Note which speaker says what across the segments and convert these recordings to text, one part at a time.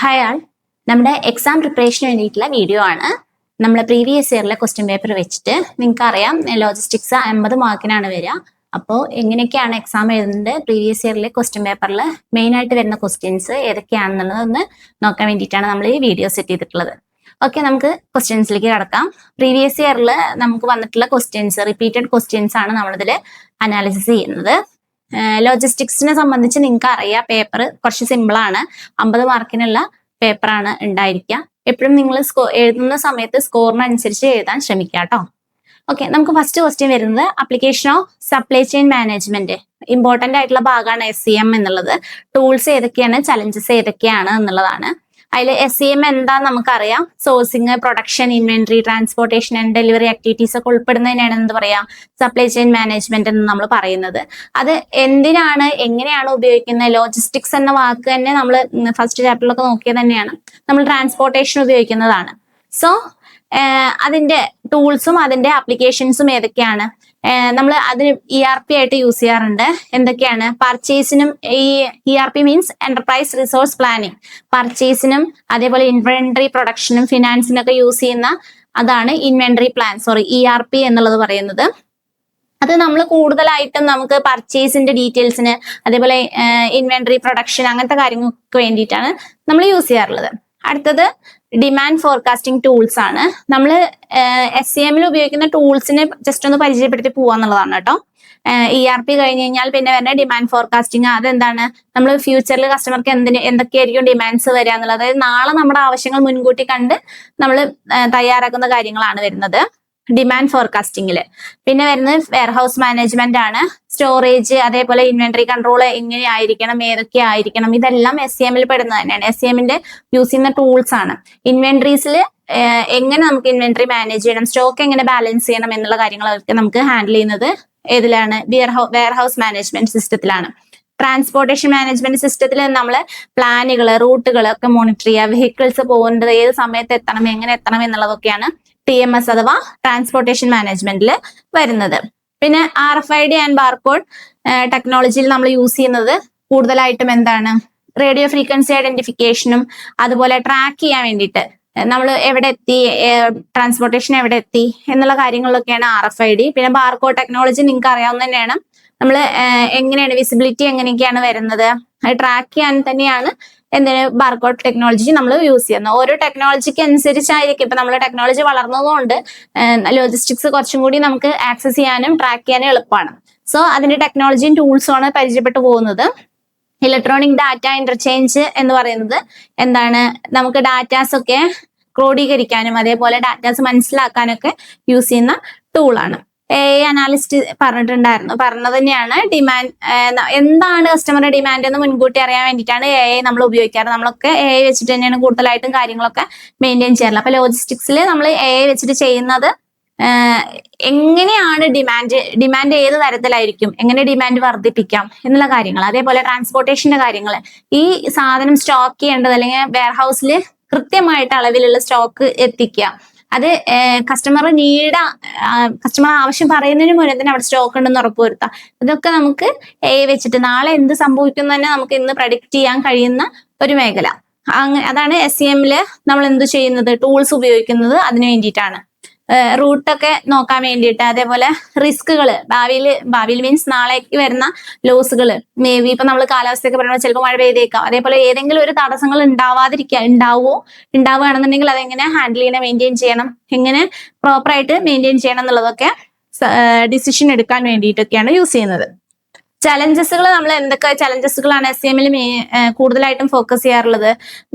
Speaker 1: Hi ആൾ, നമ്മുടെ exam പ്രിപ്പറേഷന് വേണ്ടിയിട്ടുള്ള video ആണ്. നമ്മൾ പ്രീവിയസ് ഇയറിലെ ക്വസ്റ്റ്യൻ പേപ്പർ വെച്ചിട്ട് നിങ്ങൾക്ക് അറിയാം ലോജിസ്റ്റിക്സ് 50 മാർക്കിനാണ് വരിക. അപ്പോൾ എങ്ങനെയൊക്കെയാണ് എക്സാം എഴുതുന്നത്, പ്രീവിയസ് ഇയറിലെ ക്വസ്റ്റ്യൻ പേപ്പറിൽ മെയിൻ ആയിട്ട് വരുന്ന ക്വസ്റ്റ്യൻസ് ഏതൊക്കെയാണെന്നുള്ളത് ഒന്ന് നോക്കാൻ വേണ്ടിയിട്ടാണ് നമ്മൾ ഈ വീഡിയോ സെറ്റ് ചെയ്തിട്ടുള്ളത്. ഓക്കെ, നമുക്ക് ക്വസ്റ്റ്യൻസിലേക്ക് കടക്കാം. പ്രീവിയസ് ഇയറിൽ നമുക്ക് വന്നിട്ടുള്ള ക്വസ്റ്റ്യൻസ്, റിപ്പീറ്റഡ് ക്വസ്റ്റ്യൻസ് ആണ് നമ്മളിതിൽ അനാലിസിസ് ചെയ്യുന്നത്. ലോജിസ്റ്റിക്സിനെ സംബന്ധിച്ച് നിങ്ങൾക്ക് അറിയാം, പേപ്പർ കുറച്ച് സിമ്പിളാണ്. 50 മാർക്കിനുള്ള പേപ്പറാണ് ഉണ്ടായിരിക്കുക. എപ്പോഴും നിങ്ങൾ എഴുതുന്ന സമയത്ത് സ്കോറിനനുസരിച്ച് എഴുതാൻ ശ്രമിക്കുക കേട്ടോ. ഓക്കെ, നമുക്ക് ഫസ്റ്റ് ക്വസ്റ്റ്യൻ വരുന്നത് application of supply chain management. Important ആയിട്ടുള്ള ഭാഗമാണ് SCM എന്നുള്ളത്. ടൂൾസ് ഏതൊക്കെയാണ്, ചലഞ്ചസ് ഏതൊക്കെയാണ് എന്നുള്ളതാണ്. അതിൽ SCM എന്താന്ന് നമുക്കറിയാം. Sourcing, production, inventory, transportation and delivery activities ഒക്കെ ഉൾപ്പെടുന്നതിനാണ് എന്ത് പറയാ, സപ്ലൈ ചെയിൻ മാനേജ്മെന്റ് എന്ന് നമ്മൾ പറയുന്നത്. അത് എന്തിനാണ്, എങ്ങനെയാണ് ഉപയോഗിക്കുന്നത്? ലോജിസ്റ്റിക്സ് എന്ന വാക്ക് തന്നെ നമ്മൾ ഫസ്റ്റ് ചാപ്റ്ററിലൊക്കെ നോക്കിയത് തന്നെയാണ്. നമ്മൾ ട്രാൻസ്പോർട്ടേഷൻ ഉപയോഗിക്കുന്നതാണ്. സോ അതിന്റെ ടൂൾസും അതിന്റെ ആപ്ലിക്കേഷൻസും ഏതൊക്കെയാണ്? നമ്മൾ അതിന് ERP ആയിട്ട് യൂസ് ചെയ്യാറുണ്ട്. എന്തൊക്കെയാണ്? പർച്ചേസിനും, ഈ ERP means enterprise resource planning. പർച്ചേസിനും അതേപോലെ ഇൻവെന്ററി, പ്രൊഡക്ഷനും ഫിനാൻസിനൊക്കെ യൂസ് ചെയ്യുന്ന അതാണ് ഇൻവെന്ററി പ്ലാൻ, ERP എന്നുള്ളത് പറയുന്നത്. അത് നമ്മൾ കൂടുതലായിട്ടും നമുക്ക് പർച്ചേസിന്റെ ഡീറ്റെയിൽസിന്, അതേപോലെ ഇൻവെന്ററി, പ്രൊഡക്ഷൻ അങ്ങനത്തെ കാര്യങ്ങൾക്ക് വേണ്ടിയിട്ടാണ് നമ്മൾ യൂസ് ചെയ്യാറുള്ളത്. അടുത്തത് ഡിമാൻഡ് ഫോർകാസ്റ്റിംഗ് ടൂൾസ് ആണ്. നമ്മൾ SCMൽ ഉപയോഗിക്കുന്ന ടൂൾസിനെ ജസ്റ്റ് ഒന്ന് പരിചയപ്പെടുത്തി പോവാന്നുള്ളതാണ് കേട്ടോ. ERP കഴിഞ്ഞ് കഴിഞ്ഞാൽ പിന്നെ വരുന്ന ഡിമാൻഡ് ഫോർകാസ്റ്റിംഗ്. അതെന്താണ്? നമ്മൾ ഫ്യൂച്ചറിൽ കസ്റ്റമർക്ക് എന്തൊക്കെയായിരിക്കും ഡിമാൻഡ്സ് വരിക എന്നുള്ളത്, അതായത് നാളെ നമ്മുടെ ആവശ്യങ്ങൾ മുൻകൂട്ടി കണ്ട് നമ്മൾ തയ്യാറാക്കുന്ന കാര്യങ്ങളാണ് വരുന്നത് ഡിമാൻഡ് ഫോർകാസ്റ്റിംഗില്. പിന്നെ വരുന്നത് വെയർഹൗസ് മാനേജ്മെന്റ് ആണ്. സ്റ്റോറേജ്, അതേപോലെ ഇൻവെന്ററി കൺട്രോൾ എങ്ങനെ ആയിരിക്കണം, ഏതൊക്കെ ആയിരിക്കണം, ഇതെല്ലാം SCMൽ പെടുന്നത് തന്നെയാണ്. SCMന്റെ യൂസ് ചെയ്യുന്ന ടൂൾസ് ആണ്. ഇൻവെന്ററീസിൽ എങ്ങനെ നമുക്ക് ഇൻവെന്ററി മാനേജ് ചെയ്യണം, സ്റ്റോക്ക് എങ്ങനെ ബാലൻസ് ചെയ്യണം എന്നുള്ള കാര്യങ്ങളൊക്കെ നമുക്ക് ഹാൻഡിൽ ചെയ്യുന്നത് ഏതിലാണ്? വെയർഹൗസ് മാനേജ്മെന്റ് സിസ്റ്റത്തിലാണ്. ട്രാൻസ്പോർട്ടേഷൻ മാനേജ്മെന്റ് സിസ്റ്റത്തിൽ നമ്മൾ പ്ലാനുകൾ, റൂട്ടുകൾ ഒക്കെ മോണിറ്റർ ചെയ്യുക. വെഹിക്കിൾസ് പോകുന്നത് ഏത് സമയത്ത് എത്തണം, എങ്ങനെ എത്തണം എന്നുള്ളതൊക്കെയാണ് TMS അഥവാ ട്രാൻസ്പോർട്ടേഷൻ മാനേജ്മെന്റിൽ വരുന്നത്. പിന്നെ RFID ആൻഡ് ബാർകോഡ് ടെക്നോളജിയിൽ നമ്മൾ യൂസ് ചെയ്യുന്നത് കൂടുതലായിട്ടും എന്താണ്? റേഡിയോ ഫ്രീക്വൻസി ഐഡന്റിഫിക്കേഷനും അതുപോലെ ട്രാക്ക് ചെയ്യാൻ വേണ്ടിയിട്ട് നമ്മൾ എവിടെ എത്തി, ട്രാൻസ്പോർട്ടേഷൻ എവിടെ എത്തി എന്നുള്ള കാര്യങ്ങളിലൊക്കെയാണ് RFID. പിന്നെ ബാർകോഡ് ടെക്നോളജി നിങ്ങൾക്ക് അറിയാവുന്ന തന്നെയാണ്. നമ്മൾ എങ്ങനെയാണ് വിസിബിലിറ്റി എങ്ങനെയൊക്കെയാണ് വരുന്നത്, അത് ട്രാക്ക് ചെയ്യാൻ തന്നെയാണ് എന്തിന് ബാർകോഡ് ടെക്നോളജി നമ്മൾ യൂസ് ചെയ്യുന്നത്. ഓരോ ടെക്നോളജിക്ക് അനുസരിച്ചായിരിക്കും. ഇപ്പൊ നമ്മൾ ടെക്നോളജി വളർന്നതുകൊണ്ട് ലോജിസ്റ്റിക്സ് കുറച്ചും കൂടി നമുക്ക് ആക്സസ് ചെയ്യാനും ട്രാക്ക് ചെയ്യാനും എളുപ്പമാണ്. സോ അതിന്റെ ടെക്നോളജിയും ടൂൾസും ആണ് പരിചയപ്പെട്ടു പോകുന്നത്. ഇലക്ട്രോണിക് ഡാറ്റ ഇന്റർചേഞ്ച് എന്ന് പറയുന്നത് എന്താണ്? നമുക്ക് ഡാറ്റാസ് ഒക്കെ ക്രോഡീകരിക്കാനും അതേപോലെ ഡാറ്റാസ് മനസ്സിലാക്കാനൊക്കെ യൂസ് ചെയ്യുന്ന ടൂളാണ്. AI അനാലിസ്റ്റ് പറഞ്ഞത് തന്നെയാണ്. ഡിമാൻഡ് എന്താണ് കസ്റ്റമറുടെ ഡിമാൻഡ് എന്ന് മുൻകൂട്ടി അറിയാൻ വേണ്ടിയിട്ടാണ് AI നമ്മൾ ഉപയോഗിക്കാറ്. നമ്മളൊക്കെ AI വെച്ചിട്ട് തന്നെയാണ് കൂടുതലായിട്ടും കാര്യങ്ങളൊക്കെ മെയിൻറ്റെയിൻ ചെയ്യാറുള്ളത്. അപ്പൊ ലോജിസ്റ്റിക്സിൽ നമ്മൾ AI വെച്ചിട്ട് ചെയ്യുന്നത് എങ്ങനെയാണ് ഡിമാൻഡ് ഏത് തരത്തിലായിരിക്കും, എങ്ങനെ ഡിമാൻഡ് വർദ്ധിപ്പിക്കാം എന്നുള്ള കാര്യങ്ങൾ, അതേപോലെ ട്രാൻസ്പോർട്ടേഷന്റെ കാര്യങ്ങൾ, ഈ സാധനം സ്റ്റോക്ക് ചെയ്യേണ്ടത് അല്ലെങ്കിൽ വെയർഹൗസിൽ കൃത്യമായിട്ട് അളവിലുള്ള സ്റ്റോക്ക് എത്തിക്കുക, അത് കസ്റ്റമർ ആവശ്യം പറയുന്നതിന് മുന്നേ തന്നെ അവിടെ സ്റ്റോക്ക് ഉണ്ടെന്ന് ഉറപ്പുവരുത്താം. ഇതൊക്കെ നമുക്ക് AI വെച്ചിട്ട് നാളെ എന്ത് സംഭവിക്കും തന്നെ നമുക്ക് ഇന്ന് പ്രഡിക്റ്റ് ചെയ്യാൻ കഴിയുന്ന ഒരു മേഖല. അതാണ് SCMൽ നമ്മൾ എന്ത് ചെയ്യുന്നത്, ടൂൾസ് ഉപയോഗിക്കുന്നത് അതിനു വേണ്ടിയിട്ടാണ്. റൂട്ടൊക്കെ നോക്കാൻ വേണ്ടിയിട്ട്, അതേപോലെ റിസ്കുകൾ, ഭാവിയിൽ മീൻസ് നാളേക്ക് വരുന്ന ലോസുകൾ, മേ ബി ഇപ്പൊ നമ്മൾ കാലാവസ്ഥയൊക്കെ പറയുമ്പോൾ ചിലപ്പോൾ മഴ പെയ്തേക്കാം. അതേപോലെ ഏതെങ്കിലും ഒരു തടസ്സങ്ങൾ ഉണ്ടാവുകയാണെന്നുണ്ടെങ്കിൽ അതെങ്ങനെ ഹാൻഡിൽ ചെയ്യണം, മെയിൻറ്റെയിൻ ചെയ്യണം, എങ്ങനെ പ്രോപ്പറായിട്ട് മെയിൻറ്റെയിൻ ചെയ്യണം എന്നുള്ളതൊക്കെ ഡിസിഷൻ എടുക്കാൻ വേണ്ടിയിട്ടൊക്കെയാണ് യൂസ് ചെയ്യുന്നത്. ചലഞ്ചസുകൾ, നമ്മൾ എന്തൊക്കെ ചലഞ്ചസുകളാണ് SCMൽ കൂടുതലായിട്ടും ഫോക്കസ് ചെയ്യാറുള്ളത്?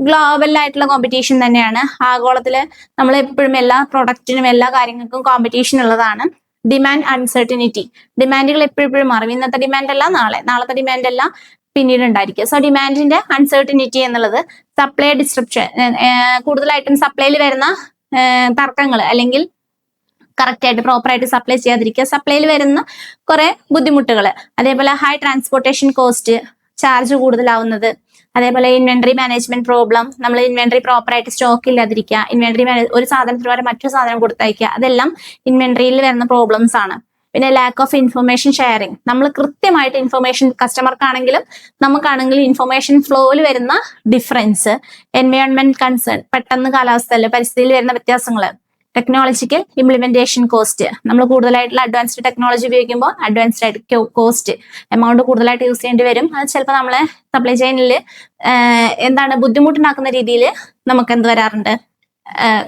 Speaker 1: ഗ്ലോബലായിട്ടുള്ള കോമ്പറ്റീഷൻ തന്നെയാണ്. ആഗോളത്തില് നമ്മൾ എപ്പോഴും എല്ലാ പ്രൊഡക്റ്റിനും എല്ലാ കാര്യങ്ങൾക്കും കോമ്പറ്റീഷൻ ഉള്ളതാണ്. ഡിമാൻഡ് അൺസർട്ടനിറ്റി, ഡിമാൻഡുകൾ എപ്പോഴും മാറും. ഇന്നത്തെ ഡിമാൻഡ് അല്ല നാളത്തെ ഡിമാൻഡ് അല്ല പിന്നീട് ഉണ്ടായിരിക്കുക. സോ ഡിമാൻഡിന്റെ അൺസർട്ടനിറ്റി എന്നുള്ളത്. സപ്ലൈ ഡിസ്ട്രപ്ഷൻ, കൂടുതലായിട്ടും സപ്ലൈയിൽ വരുന്ന തർക്കങ്ങൾ, അല്ലെങ്കിൽ കറക്റ്റ് ആയിട്ട് പ്രോപ്പറായിട്ട് സപ്ലൈ ചെയ്യാതിരിക്കുക, സപ്ലൈയിൽ വരുന്ന കുറെ ബുദ്ധിമുട്ടുകൾ, അതേപോലെ ഹൈ ട്രാൻസ്പോർട്ടേഷൻ കോസ്റ്റ്, ചാർജ് കൂടുതലാവുന്നത്, അതേപോലെ ഇൻവെന്ററി മാനേജ്മെന്റ് പ്രോബ്ലം, നമ്മൾ ഇൻവെന്ററി പ്രോപ്പറായിട്ട് സ്റ്റോക്ക് ഇല്ലാതിരിക്കുക, ഒരു സാധനത്തിന് പകരം മറ്റൊരു സാധനം കൊടുത്തയക്കുക, അതെല്ലാം ഇൻവെന്ററിയിൽ വരുന്ന പ്രോബ്ലംസ് ആണ്. പിന്നെ ലാക്ക് ഓഫ് ഇൻഫർമേഷൻ ഷെയറിങ്. നമ്മൾ കൃത്യമായിട്ട് ഇൻഫർമേഷൻ കസ്റ്റമർക്കാണെങ്കിലും നമുക്കാണെങ്കിലും ഇൻഫർമേഷൻ ഫ്ലോയിൽ വരുന്ന ഡിഫറൻസ്, എൻവയോൺമെന്റ് കൺസേൺ, പെട്ടെന്ന് കാലാവസ്ഥയിൽ പരിസ്ഥിതിയിൽ വരുന്ന വ്യത്യാസങ്ങൾ, ടെക്നോളജിക്കൽ ഇംപ്ലിമെന്റേഷൻ കോസ്റ്റ്. നമ്മൾ കൂടുതലായിട്ടുള്ള അഡ്വാൻസ്ഡ് ടെക്നോളജി ഉപയോഗിക്കുമ്പോൾ അഡ്വാൻസ്ഡ് ആയിട്ട് കോസ്റ്റ് എമൗണ്ട് കൂടുതലായിട്ട് യൂസ് ചെയ്യേണ്ടി വരും. അത് ചിലപ്പോൾ നമ്മളെ സപ്ലൈ ചെയിനിൽ ബുദ്ധിമുട്ടുണ്ടാക്കുന്ന രീതിയിൽ നമുക്ക് എന്ത് വരാറുണ്ട്,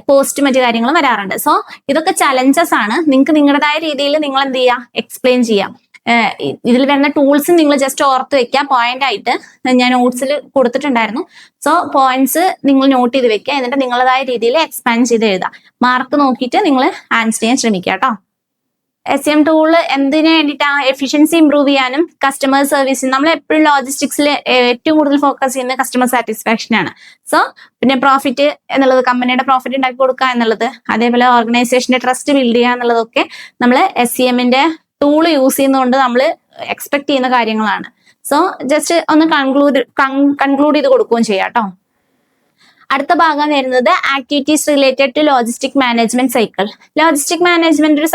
Speaker 1: കോസ്റ്റ് മറ്റു കാര്യങ്ങളും വരാറുണ്ട്. സോ ഇതൊക്കെ ചലഞ്ചസ് ആണ്. നിങ്ങൾക്ക് നിങ്ങളുടേതായ രീതിയിൽ നിങ്ങൾ എന്ത് ചെയ്യാം, എക്സ്പ്ലെയിൻ ചെയ്യാം. ഇതിൽ വരുന്ന ടൂൾസ് നിങ്ങൾ ജസ്റ്റ് ഓർത്ത് വെക്കുക. പോയിന്റ് ആയിട്ട് ഞാൻ നോട്ട്സിൽ കൊടുത്തിട്ടുണ്ടായിരുന്നു. സോ പോയിന്റ്സ് നിങ്ങൾ നോട്ട് ചെയ്ത് വെക്കുക. എന്നിട്ട് നിങ്ങളുടേതായ രീതിയിൽ എക്സ്പാൻഡ് ചെയ്ത് എഴുതാം. മാർക്ക് നോക്കിയിട്ട് നിങ്ങൾ ആൻസർ ചെയ്യാൻ ശ്രമിക്കുക കേട്ടോ. SEM ടൂൾ എന്തിനു വേണ്ടിയിട്ടാണ്? എഫിഷ്യൻസി ഇംപ്രൂവ് ചെയ്യാനും കസ്റ്റമർ സർവീസ്. നമ്മൾ എപ്പോഴും ലോജിസ്റ്റിക്സിൽ ഏറ്റവും കൂടുതൽ ഫോക്കസ് ചെയ്യുന്നത് കസ്റ്റമർ സാറ്റിസ്ഫാക്ഷൻ ആണ്. സോ പിന്നെ പ്രോഫിറ്റ് എന്നുള്ളത്, കമ്പനിയുടെ പ്രോഫിറ്റ് ഉണ്ടാക്കി കൊടുക്കുക എന്നുള്ളത്, അതേപോലെ ഓർഗനൈസേഷന്റെ ട്രസ്റ്റ് ബിൽഡ് ചെയ്യുക എന്നുള്ളതൊക്കെ നമ്മൾ SEMന്റെ ടൂൾ യൂസ് ചെയ്യുന്നതുകൊണ്ട് നമ്മൾ എക്സ്പെക്ട് ചെയ്യുന്ന കാര്യങ്ങളാണ്. സോ ജസ്റ്റ് ഒന്ന് കൺക്ലൂഡ് ചെയ്ത് കൊടുക്കുകയും ചെയ്യാം കേട്ടോ. അടുത്ത ഭാഗം വരുന്നത് activities related to logistic management cycle. Logistic management ഒരു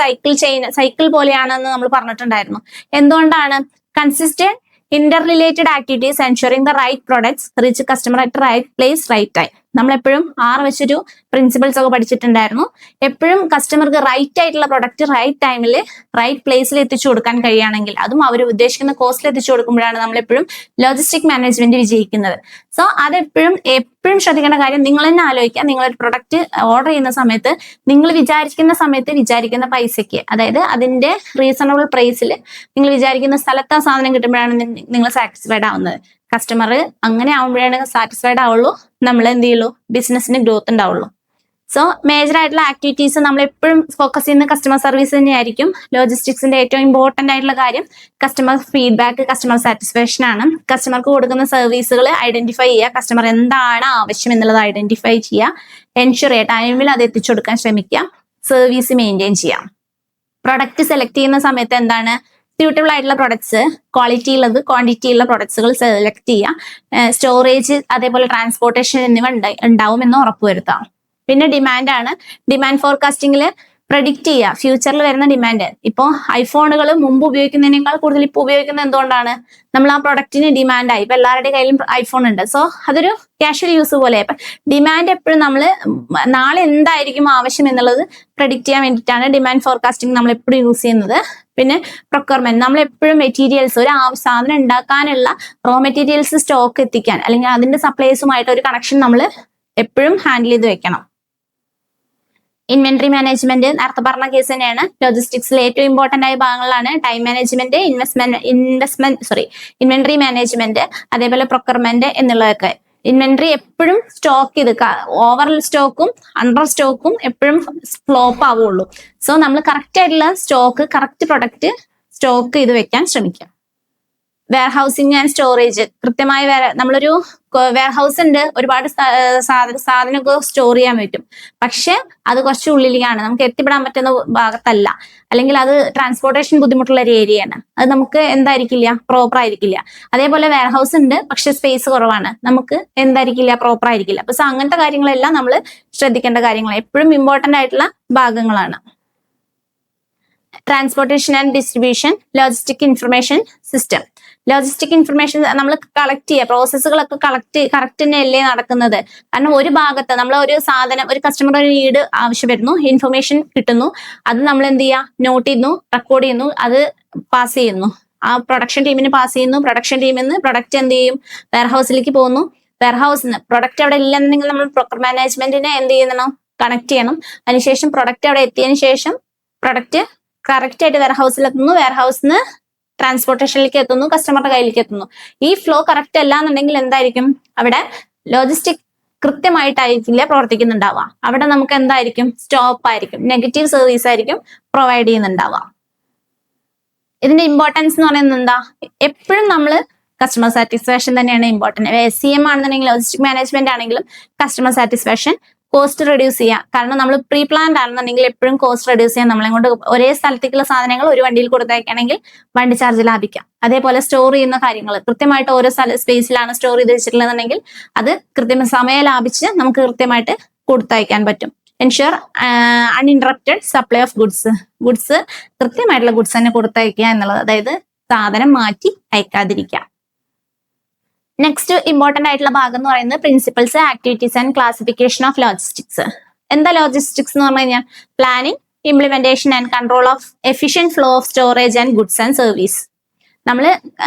Speaker 1: സൈക്കിൾ പോലെയാണെന്ന് നമ്മൾ പറഞ്ഞിട്ടുണ്ടായിരുന്നു. എന്തുകൊണ്ടാണ്? Consistent inter related activities ensuring the right products reach customer at right place right time. നമ്മളെപ്പോഴും 6 വെച്ചൊരു പ്രിൻസിപ്പിൾസ് ഒക്കെ പഠിച്ചിട്ടുണ്ടായിരുന്നു. എപ്പോഴും കസ്റ്റമർക്ക് റൈറ്റ് ആയിട്ടുള്ള പ്രൊഡക്റ്റ് റൈറ്റ് ടൈമിൽ റൈറ്റ് പ്ലേസിൽ എത്തിച്ചു കൊടുക്കാൻ കഴിയുകയാണെങ്കിൽ, അതും അവർ ഉദ്ദേശിക്കുന്ന കോസ്റ്റിൽ എത്തിച്ചു കൊടുക്കുമ്പോഴാണ് നമ്മളെപ്പോഴും ലോജിസ്റ്റിക് മാനേജ്മെന്റ് വിജയിക്കുന്നത്. സോ അതെപ്പോഴും ശ്രദ്ധിക്കേണ്ട കാര്യം, നിങ്ങൾ തന്നെ ആലോചിക്കുക. നിങ്ങളൊരു പ്രൊഡക്റ്റ് ഓർഡർ ചെയ്യുന്ന സമയത്ത് നിങ്ങൾ വിചാരിക്കുന്ന പൈസയ്ക്ക്, അതായത് അതിന്റെ റീസണബിൾ പ്രൈസിൽ നിങ്ങൾ വിചാരിക്കുന്ന സ്ഥലത്ത് ആ സാധനം കിട്ടുമ്പോഴാണ് നിങ്ങൾ സാറ്റിസ്ഫൈഡ് ആവുന്നത്. കസ്റ്റമർ അങ്ങനെ ആവുമ്പോഴാണ് സാറ്റിസ്ഫൈഡ് ആവുള്ളൂ, നമ്മൾ എന്ത് ചെയ്യുള്ളൂ, ബിസിനസിന് ഗ്രോത്ത് ഉണ്ടാവുള്ളൂ. സോ മേജർ ആയിട്ടുള്ള ആക്ടിവിറ്റീസ് നമ്മൾ എപ്പോഴും ഫോക്കസ് ചെയ്യുന്ന കസ്റ്റമർ സർവീസ് തന്നെയായിരിക്കും. ലോജിസ്റ്റിക്സിന്റെ ഏറ്റവും ഇമ്പോർട്ടന്റ് ആയിട്ടുള്ള കാര്യം കസ്റ്റമർ ഫീഡ്ബാക്ക്, കസ്റ്റമർ സാറ്റിസ്ഫാക്ഷൻ ആണ്. കസ്റ്റമർക്ക് കൊടുക്കുന്ന സർവീസുകൾ ഐഡന്റിഫൈ ചെയ്യുക, കസ്റ്റമർ എന്താണ് ആവശ്യം എന്നുള്ളത് ഐഡന്റിഫൈ ചെയ്യുക, എൻഷുർ ചെയ്യുക, ടൈമിൽ അത് എത്തിച്ചു കൊടുക്കാൻ ശ്രമിക്കുക, സർവീസ് മെയിൻറ്റെയിൻ ചെയ്യാം. പ്രൊഡക്റ്റ് സെലക്ട് ചെയ്യുന്ന സമയത്ത് എന്താണ്, സ്യൂട്ടബിൾ ആയിട്ടുള്ള പ്രൊഡക്ട്സ്, ക്വാളിറ്റി ഉള്ളത്, ക്വാണ്ടിറ്റി ഉള്ള പ്രൊഡക്ട്സുകൾ സെലക്ട് ചെയ്യുക. സ്റ്റോറേജ്, അതേപോലെ ട്രാൻസ്പോർട്ടേഷൻ എന്നിവ ഉണ്ടാവുമെന്ന് ഉറപ്പുവരുത്താം. പിന്നെ ഡിമാൻഡ് ഫോർകാസ്റ്റിംഗിൽ പ്രഡിക്റ്റ് ചെയ്യുക ഫ്യൂച്ചറിൽ വരുന്ന ഡിമാൻഡ്. ഇപ്പോൾ ഐഫോണുകൾ മുമ്പ് ഉപയോഗിക്കുന്നതിനേക്കാൾ കൂടുതൽ ഇപ്പോൾ ഉപയോഗിക്കുന്നത് എന്തുകൊണ്ടാണ്? നമ്മൾ ആ പ്രൊഡക്റ്റിന് ഡിമാൻഡായി. ഇപ്പൊ എല്ലാവരുടെയും കയ്യിലും ഐഫോൺ ഉണ്ട്. സോ അതൊരു കാഷ്വൽ യൂസ് പോലെ. അപ്പൊ ഡിമാൻഡ് എപ്പോഴും നമ്മൾ നാളെ എന്തായിരിക്കും ആവശ്യം എന്നുള്ളത് പ്രഡിക്റ്റ് ചെയ്യാൻ വേണ്ടിയിട്ടാണ് ഡിമാൻഡ് ഫോർകാസ്റ്റിംഗ് നമ്മൾ എപ്പോഴും യൂസ് ചെയ്യുന്നത്. പിന്നെ പ്രൊക്യൂർമെന്റ്, നമ്മൾ എപ്പോഴും മെറ്റീരിയൽസ്, ഒരു സാധനം ഉണ്ടാക്കാനുള്ള റോ മെറ്റീരിയൽസ് സ്റ്റോക്ക് എത്തിക്കാൻ, അല്ലെങ്കിൽ അതിന്റെ സപ്ലൈസുമായിട്ട് ഒരു കണക്ഷൻ നമ്മൾ എപ്പോഴും ഹാൻഡിൽ ചെയ്ത് വെക്കണം. ഇൻവെന്ററി മാനേജ്മെന്റ് നേരത്തെ പറഞ്ഞ കേസ് തന്നെയാണ്. ലോജിസ്റ്റിക്സിലെ ഏറ്റവും ഇമ്പോർട്ടന്റ് ആയ ഭാഗങ്ങളാണ് ടൈം മാനേജ്മെന്റ്, ഇൻവെന്ററി മാനേജ്മെന്റ്, അതേപോലെ പ്രൊക്യൂർമെന്റ് എന്നുള്ളതൊക്കെ. ഇൻവെന്ററി എപ്പോഴും സ്റ്റോക്ക് ചെയ്ത്, ഓവർ സ്റ്റോക്കും അണ്ടർ സ്റ്റോക്കും എപ്പോഴും ഫ്ലോപ്പ് ആവുള്ളൂ. സോ നമ്മൾ കറക്റ്റ് ആയിട്ടുള്ള സ്റ്റോക്ക്, കറക്റ്റ് പ്രൊഡക്റ്റ് സ്റ്റോക്ക് ചെയ്ത് വെക്കാൻ ശ്രമിക്കാം. വെയർ ഹൗസിംഗ് ആൻഡ് സ്റ്റോറേജ്, കൃത്യമായി നമ്മളൊരു വെയർ ഹൗസ് ഉണ്ട്, ഒരുപാട് സാധനമൊക്കെ സ്റ്റോർ ചെയ്യാൻ പറ്റും. പക്ഷെ അത് കുറച്ച് ഉള്ളിലേക്കാണ്, നമുക്ക് എത്തിപ്പെടാൻ പറ്റുന്ന ഭാഗത്തല്ല, അല്ലെങ്കിൽ അത് ട്രാൻസ്പോർട്ടേഷൻ ബുദ്ധിമുട്ടുള്ള ഒരു ഏരിയയാണ്. അത് നമുക്ക് എന്തായിരിക്കില്ല, പ്രോപ്പർ ആയിരിക്കില്ല. അതേപോലെ വെയർ ഹൗസ് ഉണ്ട്, പക്ഷെ സ്പേസ് കുറവാണ്, നമുക്ക് എന്തായിരിക്കില്ല, പ്രോപ്പർ ആയിരിക്കില്ല. അപ്പൊ അങ്ങനത്തെ കാര്യങ്ങളെല്ലാം നമ്മൾ ശ്രദ്ധിക്കേണ്ട കാര്യങ്ങൾ, എപ്പോഴും ഇമ്പോർട്ടന്റ് ആയിട്ടുള്ള ഭാഗങ്ങളാണ്. Transportation and distribution, logistic information system. Logistic information നമ്മൾ കളക്ട് ചെയ്യുക, പ്രോസസ്സുകളൊക്കെ കറക്റ്റ് തന്നെയല്ലേ നടക്കുന്നത്? കാരണം ഒരു ഭാഗത്ത് നമ്മൾ ഒരു സാധനം, ഒരു കസ്റ്റമർ ഒരു നീഡ് ആവശ്യം വരുന്നു, ഇൻഫർമേഷൻ കിട്ടുന്നു, അത് നമ്മൾ എന്ത് ചെയ്യുക, നോട്ട് ചെയ്യുന്നു, റെക്കോർഡ് ചെയ്യുന്നു, അത് പാസ് ചെയ്യുന്നു, ആ പ്രൊഡക്ഷൻ ടീമിന് പാസ് ചെയ്യുന്നു. പ്രൊഡക്ഷൻ ടീമിൽ നിന്ന് പ്രൊഡക്റ്റ് എന്ത് ചെയ്യും, വെയർ ഹൗസിലേക്ക് പോകുന്നു. വെയർ ഹൗസിൽ നിന്ന് പ്രൊഡക്റ്റ് അവിടെ ഇല്ലെന്നുണ്ടെങ്കിൽ നമ്മൾ പ്രൊക്യൂർ മാനേജ്മെന്റിനെ എന്ത് ചെയ്യണം, കണക്ട് ചെയ്യണം. അതിനുശേഷം പ്രൊഡക്റ്റ് അവിടെ എത്തിയതിനു ശേഷം പ്രൊഡക്റ്റ് കറക്റ്റ് ആയിട്ട് വെയർ ഹൗസിൽ എത്തുന്നു, വെയർ ഹൗസിൽ നിന്ന് ട്രാൻസ്പോർട്ടേഷനിലേക്ക് എത്തുന്നു, കസ്റ്റമറുടെ കയ്യിലേക്ക് എത്തുന്നു. ഈ ഫ്ലോ കറക്റ്റ് അല്ല എന്നുണ്ടെങ്കിൽ എന്തായിരിക്കും, അവിടെ ലോജിസ്റ്റിക് കൃത്യമായിട്ടായിരിക്കില്ല പ്രവർത്തിക്കുന്നുണ്ടാവുക. അവിടെ നമുക്ക് എന്തായിരിക്കും, സ്റ്റോപ്പ് ആയിരിക്കും, നെഗറ്റീവ് സർവീസ് ആയിരിക്കും പ്രൊവൈഡ് ചെയ്യുന്നുണ്ടാവുക. ഇതിന്റെ ഇമ്പോർട്ടൻസ് എന്ന് പറയുന്നത് എന്താ, എപ്പോഴും നമ്മൾ കസ്റ്റമർ സാറ്റിസ്ഫാക്ഷൻ തന്നെയാണ് ഇമ്പോർട്ടന്റ്. SEM ആണെന്നുണ്ടെങ്കിൽ, ലോജിസ്റ്റിക് മാനേജ്മെന്റ് ആണെങ്കിലും കസ്റ്റമർ സാറ്റിസ്ഫാക്ഷൻ, കോസ്റ്റ് റെഡ്യൂസ് ചെയ്യുക. കാരണം നമ്മൾ പ്രീ പ്ലാൻഡ് ആണെന്നുണ്ടെങ്കിൽ എപ്പോഴും കോസ്റ്റ് റെഡ്യൂസ് ചെയ്യാൻ, നമ്മളെ കൊണ്ട് ഒരേ സ്ഥലത്തേക്കുള്ള സാധനങ്ങൾ ഒരു വണ്ടിയിൽ കൊടുത്തേക്കാണെങ്കിൽ വണ്ടി ചാർജ് ലാഭിക്കാം. അതേപോലെ സ്റ്റോർ ചെയ്യുന്ന കാര്യങ്ങൾ കൃത്യമായിട്ട് ഓരോ സ്പേസിലാണ് സ്റ്റോർ ചെയ്ത് വെച്ചിട്ടുള്ളതെന്നുണ്ടെങ്കിൽ അത് സമയം ലാഭിച്ച് നമുക്ക് കൃത്യമായിട്ട് കൊടുത്തയക്കാൻ പറ്റും. എൻഷുർ അൺഇൻറപ്റ്റഡ് സപ്ലൈ ഓഫ് ഗുഡ്സ് കൃത്യമായിട്ടുള്ള ഗുഡ്സ് തന്നെ കൊടുത്തയക്കുക എന്നുള്ളത്, അതായത് സാധനം മാറ്റി അയക്കാതിരിക്കുക. നെക്സ്റ്റ് ഇമ്പോർട്ടന്റ് ആയിട്ടുള്ള ഭാഗം എന്ന് പറയുന്നത് principles, activities and classification of logistics. എന്താ ലോജിസ്റ്റിക്സ് എന്ന് പറഞ്ഞു കഴിഞ്ഞാൽ planning, implementation and control of efficient flow of storage and goods and service. നമ്മൾ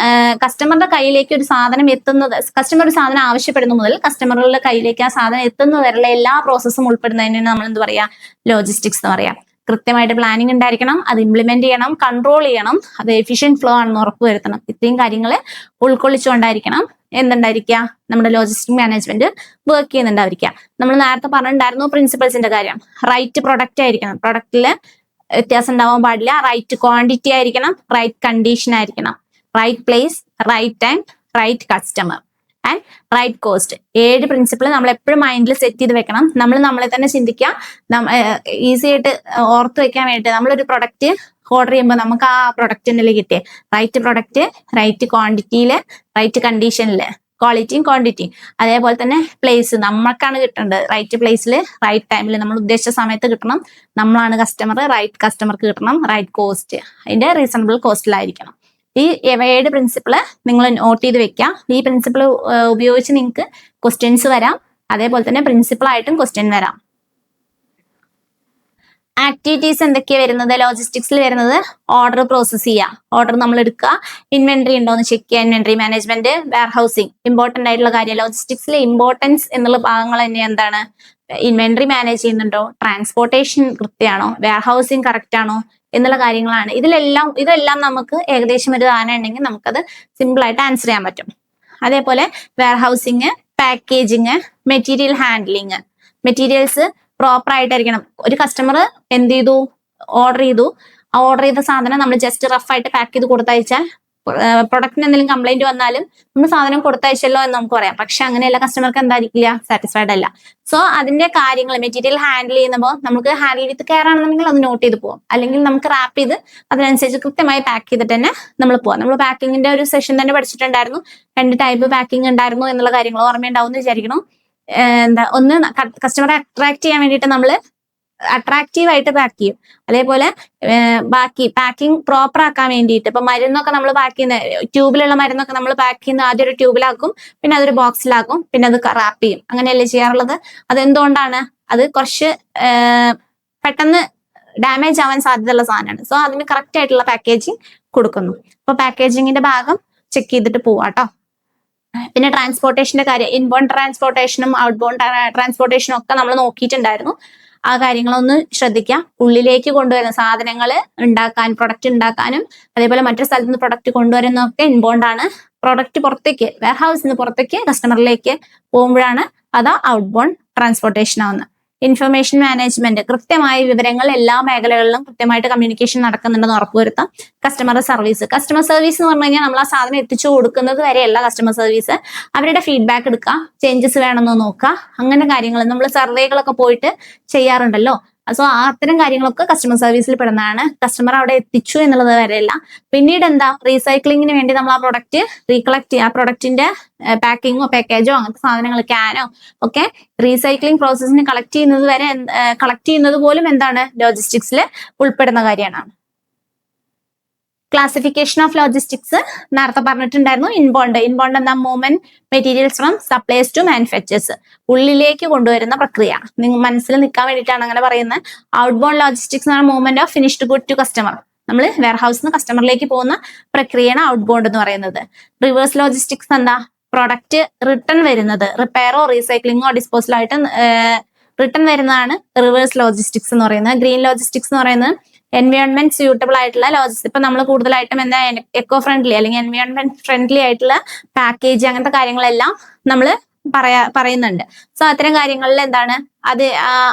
Speaker 1: കസ്റ്റമറുടെ കയ്യിലേക്ക് ഒരു സാധനം എത്തുന്നത്, കസ്റ്റമർ ഒരു സാധനം ആവശ്യപ്പെടുന്ന മുതൽ കസ്റ്റമറുടെ കയ്യിലേക്ക് ആ സാധനം എത്തുന്നത് വരെയുള്ള എല്ലാ പ്രോസസ്സും ഉൾപ്പെടുന്നതിന് നമ്മൾ എന്ത് പറയാ, ലോജിസ്റ്റിക്സ് എന്ന് പറയാം. കൃത്യമായിട്ട് പ്ലാനിങ് ഉണ്ടായിരിക്കണം, അത് ഇംപ്ലിമെന്റ് ചെയ്യണം, കൺട്രോൾ ചെയ്യണം, അത് എഫിഷ്യന്റ് ഫ്ലോ ആണെന്ന് ഉറപ്പുവരുത്തണം. ഇത്രയും കാര്യങ്ങൾ ഉൾക്കൊള്ളിച്ചുകൊണ്ടായിരിക്കണം എന്തുണ്ടായിരിക്കുക, നമ്മുടെ ലോജിസ്റ്റിക് മാനേജ്മെന്റ് വർക്ക് ചെയ്യുന്നുണ്ടായിരിക്കുക. നമ്മൾ നേരത്തെ പറഞ്ഞിട്ടുണ്ടായിരുന്നു പ്രിൻസിപ്പൾസിന്റെ കാര്യം. റൈറ്റ് പ്രൊഡക്റ്റ് ആയിരിക്കണം, പ്രൊഡക്റ്റില് വ്യത്യാസം ഉണ്ടാവാൻ പാടില്ല. റൈറ്റ് ക്വാണ്ടിറ്റി ആയിരിക്കണം, റൈറ്റ് കണ്ടീഷൻ ആയിരിക്കണം, right place, right time, right customer and right cost. 7 principle നമ്മൾ എപ്പോഴും മൈൻഡിൽ സെറ്റ് ചെയ്ത് വെക്കണം. നമ്മൾ നമ്മളെ തന്നെ ചിന്തിക്കുക, ഈസി ആയിട്ട് ഓർത്ത് വെക്കാൻ വേണ്ടിയിട്ട് നമ്മളൊരു പ്രൊഡക്റ്റ് ഓർഡർ ചെയ്യുമ്പോൾ നമുക്ക് ആ പ്രൊഡക്റ്റിൻ്റെ കിട്ടിയേ റൈറ്റ് പ്രൊഡക്റ്റ്, റൈറ്റ് ക്വാണ്ടിറ്റിയില്, റൈറ്റ് കണ്ടീഷനില്, ക്വാളിറ്റിയും ക്വാണ്ടിറ്റിയും. അതേപോലെ തന്നെ പ്ലേസ് നമ്മൾക്കാണ് കിട്ടേണ്ടത്, റൈറ്റ് പ്ലേസിൽ റൈറ്റ് ടൈമിൽ നമ്മൾ ഉദ്ദേശിച്ച സമയത്ത് കിട്ടണം. നമ്മളാണ് കസ്റ്റമർ, റൈറ്റ് കസ്റ്റമർക്ക് കിട്ടണം. റൈറ്റ് കോസ്റ്റ് അതിന്റെ റീസണബിൾ കോസ്റ്റിലായിരിക്കണം. ഈ 7 പ്രിൻസിപ്പിള് നിങ്ങൾ നോട്ട് ചെയ്ത് വെക്കാം. ഈ പ്രിൻസിപ്പിൾ ഉപയോഗിച്ച് നിങ്ങൾക്ക് ക്വസ്റ്റ്യൻസ് വരാം, അതേപോലെ തന്നെ പ്രിൻസിപ്പിൾ ആയിട്ടും ക്വസ്റ്റ്യൻ വരാം. ആക്ടിവിറ്റീസ് എന്തൊക്കെയാണ് വരുന്നത് ലോജിസ്റ്റിക്സിൽ വരുന്നത്? ഓർഡർ പ്രോസസ് ചെയ്യുക, ഓർഡർ നമ്മൾ എടുക്കുക, ഇൻവെന്ററി ഉണ്ടോ എന്ന് ചെക്ക് ചെയ്യുക, inventory management, warehousing. Important ആയിട്ടുള്ള കാര്യം ലോജിസ്റ്റിക്സിലെ ഇമ്പോർട്ടൻസ് എന്നുള്ള ഭാഗങ്ങൾ തന്നെ എന്താണ്? ഇൻവെന്ററി മാനേജ് ചെയ്യുന്നുണ്ടോ, ട്രാൻസ്പോർട്ടേഷൻ കൃത്യമാണോ, വെയർ ഹൗസിംഗ് കറക്റ്റ് ആണോ എന്നുള്ള കാര്യങ്ങളാണ്. ഇതെല്ലാം നമുക്ക് ഏകദേശം ഒരു ധാരണ ഉണ്ടെങ്കിൽ നമുക്കത് സിമ്പിൾ ആയിട്ട് ആൻസർ ചെയ്യാൻ പറ്റും. അതേപോലെ warehousing, packaging, material handling. Materials proper ആയിട്ടായിരിക്കണം. ഒരു കസ്റ്റമർ എന്ത് ചെയ്തു, ഓർഡർ ചെയ്തു, ആ ഓർഡർ ചെയ്ത സാധനം നമ്മൾ ജസ്റ്റ് റഫ് ആയിട്ട് പാക്ക് ചെയ്ത് കൊടുത്തയച്ചാൽ പ്രൊഡക്റ്റിന് എന്തെങ്കിലും കംപ്ലൈന്റ് വന്നാലും നമ്മൾ സാധനം കൊടുത്തയച്ചല്ലോ എന്ന് നമുക്ക് പറയാം. പക്ഷെ അങ്ങനെയല്ല, കസ്റ്റമർക്ക് എന്തായിരിക്കില്ല, സാറ്റിസ്ഫൈഡ് അല്ല. സോ അതിന്റെ കാര്യങ്ങൾ മെറ്റീരിയൽ ഹാൻഡിൽ ചെയ്യുമ്പോൾ നമുക്ക് ഹാൻഡിൽ വിത്ത് കെയർ ആണെന്നുണ്ടെങ്കിൽ അത് നോട്ട് ചെയ്ത് പോകാം, അല്ലെങ്കിൽ നമുക്ക് റാപ്പ് ചെയ്ത് അതിനനുസരിച്ച് കൃത്യമായി പാക്ക് ചെയ്തിട്ട് തന്നെ നമ്മൾ പോവാം. നമ്മൾ പാക്കിങ്ങിന്റെ ഒരു സെഷൻ തന്നെ പഠിച്ചിട്ടുണ്ടായിരുന്നു, 2 ടൈപ്പ് പാക്കിംഗ് ഉണ്ടായിരുന്നു എന്നുള്ള കാര്യങ്ങൾ ഓർമ്മയുണ്ടാവും എന്ന് വിചാരിക്കണം. ഒന്ന് കസ്റ്റമറെ അട്രാക്ട് ചെയ്യാൻ വേണ്ടിയിട്ട് നമ്മൾ അട്രാക്റ്റീവ് ആയിട്ട് പാക്ക് ചെയ്യും. അതേപോലെ ബാക്കി പാക്കിംഗ് പ്രോപ്പർ ആക്കാൻ വേണ്ടിയിട്ട് ഇപ്പൊ മരുന്നൊക്കെ നമ്മൾ പാക്ക് ചെയ്യുന്ന ട്യൂബിലുള്ള മരുന്നൊക്കെ നമ്മൾ പാക്ക് ചെയ്യുന്ന ആദ്യം ഒരു ട്യൂബിലാക്കും, പിന്നെ അതൊരു ബോക്സിലാക്കും, പിന്നെ അത് റാപ്പ് ചെയ്യും. അങ്ങനെയല്ലേ ചെയ്യാറുള്ളത്? അതെന്തുകൊണ്ടാണ്? അത് കുറച്ച് പെട്ടെന്ന് ഡാമേജ് ആവാൻ സാധ്യതയുള്ള സാധനമാണ്. സോ അതിന് കറക്റ്റ് ആയിട്ടുള്ള പാക്കേജിങ് കൊടുക്കുന്നു. അപ്പൊ പാക്കേജിങ്ങിന്റെ ഭാഗം ചെക്ക് ചെയ്തിട്ട് പോവാട്ടോ. പിന്നെ ട്രാൻസ്പോർട്ടേഷന്റെ കാര്യം, ഇൻബോണ്ട് ട്രാൻസ്പോർട്ടേഷനും ഔട്ട് ബോണ്ട് ട്രാൻസ്പോർട്ടേഷനും ഒക്കെ നമ്മൾ നോക്കിയിട്ടുണ്ടായിരുന്നു. ആ കാര്യങ്ങളൊന്ന് ശ്രദ്ധിക്കാം. ഉള്ളിലേക്ക് കൊണ്ടുവരുന്ന സാധനങ്ങൾ ഉണ്ടാക്കാൻ, പ്രൊഡക്റ്റ് ഉണ്ടാക്കാനും അതേപോലെ മറ്റൊരു സ്ഥലത്ത് നിന്ന് പ്രൊഡക്റ്റ് കൊണ്ടുവരുന്നതൊക്കെ ഇൻബോണ്ട് ആണ്. പ്രൊഡക്റ്റ് പുറത്തേക്ക് വെയർഹൗസിൽ നിന്ന് പുറത്തേക്ക് കസ്റ്റമറിലേക്ക് പോകുമ്പോഴാണ് അത് ഔട്ട് ബോണ്ട് ട്രാൻസ്പോർട്ടേഷൻ ആവുന്നത്. ഇൻഫർമേഷൻ മാനേജ്മെന്റ്, കൃത്യമായ വിവരങ്ങൾ എല്ലാ മേഖലകളിലും കൃത്യമായിട്ട് കമ്മ്യൂണിക്കേഷൻ നടക്കുന്നുണ്ടെന്ന് ഉറപ്പുവരുത്താം. കസ്റ്റമർ സർവീസ് എന്ന് പറഞ്ഞു കഴിഞ്ഞാൽ നമ്മൾ ആ സാധനം എത്തിച്ചു കൊടുക്കുന്നത് വരെയല്ല കസ്റ്റമർ സർവീസ്. അവരുടെ ഫീഡ്ബാക്ക് എടുക്കുക, ചേഞ്ചസ് വേണമെന്ന് നോക്കുക, അങ്ങനെ കാര്യങ്ങൾ നമ്മൾ സർവേകളൊക്കെ പോയിട്ട് ചെയ്യാറുണ്ടല്ലോ. സോ അത്തരം കാര്യങ്ങളൊക്കെ കസ്റ്റമർ സർവീസിൽ പെടുന്നതാണ്. കസ്റ്റമർ അവിടെ എത്തിച്ചു എന്നുള്ളത് വരെയല്ല. പിന്നീട് എന്താ, റീസൈക്ലിങ്ങിന് വേണ്ടി നമ്മൾ ആ പ്രൊഡക്റ്റ് റീകളക്ട് ചെയ്യുക, ആ പ്രൊഡക്റ്റിന്റെ പാക്കിങ്ങോ പാക്കേജോ അങ്ങനത്തെ സാധനങ്ങൾ, ക്യാനോ ഒക്കെ റീസൈക്ലിംഗ് പ്രോസസ്സിന് കളക്ട് ചെയ്യുന്നത് പോലും എന്താണ്, ലോജിസ്റ്റിക്സിൽ ഉൾപ്പെടുന്ന കാര്യമാണ്. ക്ലാസിഫിക്കേഷൻ ഓഫ് ലോജിസ്റ്റിക്സ് നേരത്തെ പറഞ്ഞിട്ടുണ്ടായിരുന്നു. ഇൻബോണ്ട് എന്താ, movement materials from supplies to manufactures, ഉള്ളിലേക്ക് കൊണ്ടുവരുന്ന പ്രക്രിയ. നിങ്ങൾ മനസ്സിൽ നിൽക്കാൻ വേണ്ടിയിട്ടാണ് അങ്ങനെ പറയുന്നത്. ഔട്ട് ബോണ്ട് ലോജിസ്റ്റിക്സ് ആണ് movement of finished good to customer. നമ്മൾ വെയർഹൗസിൽ നിന്ന് കസ്റ്റമറിലേക്ക് പോകുന്ന പ്രക്രിയയാണ് ഔട്ട് ബോണ്ട് എന്ന് പറയുന്നത്. റിവേഴ്സ് ലോജിസ്റ്റിക്സ് എന്താ, പ്രൊഡക്റ്റ് റിട്ടേൺ വരുന്നത്, റിപ്പയറോ റീസൈക്ലിങ്ങോ ഡിസ്പോസലോ ആയിട്ട് റിട്ടേൺ വരുന്നതാണ് റിവേഴ്സ് ലോജിസ്റ്റിക്സ് എന്ന് പറയുന്നത്. ഗ്രീൻ ലോജിസ്റ്റിക്സ് എന്ന് പറയുന്നത് എൻവയോൺമെന്റ് സ്യൂട്ടബിൾ ആയിട്ടുള്ള ലോജിസ്റ്റിക്സ്. ഇപ്പൊ നമ്മൾ കൂടുതലായിട്ടും എന്താ, എക്കോ ഫ്രണ്ട്ലി അല്ലെങ്കിൽ എൻവയോൺമെന്റ് ഫ്രണ്ട്ലി ആയിട്ടുള്ള പാക്കേജ്, അങ്ങനത്തെ കാര്യങ്ങളെല്ലാം നമ്മൾ പറയുന്നുണ്ട്. സോ അത്തരം കാര്യങ്ങളിൽ എന്താണ്,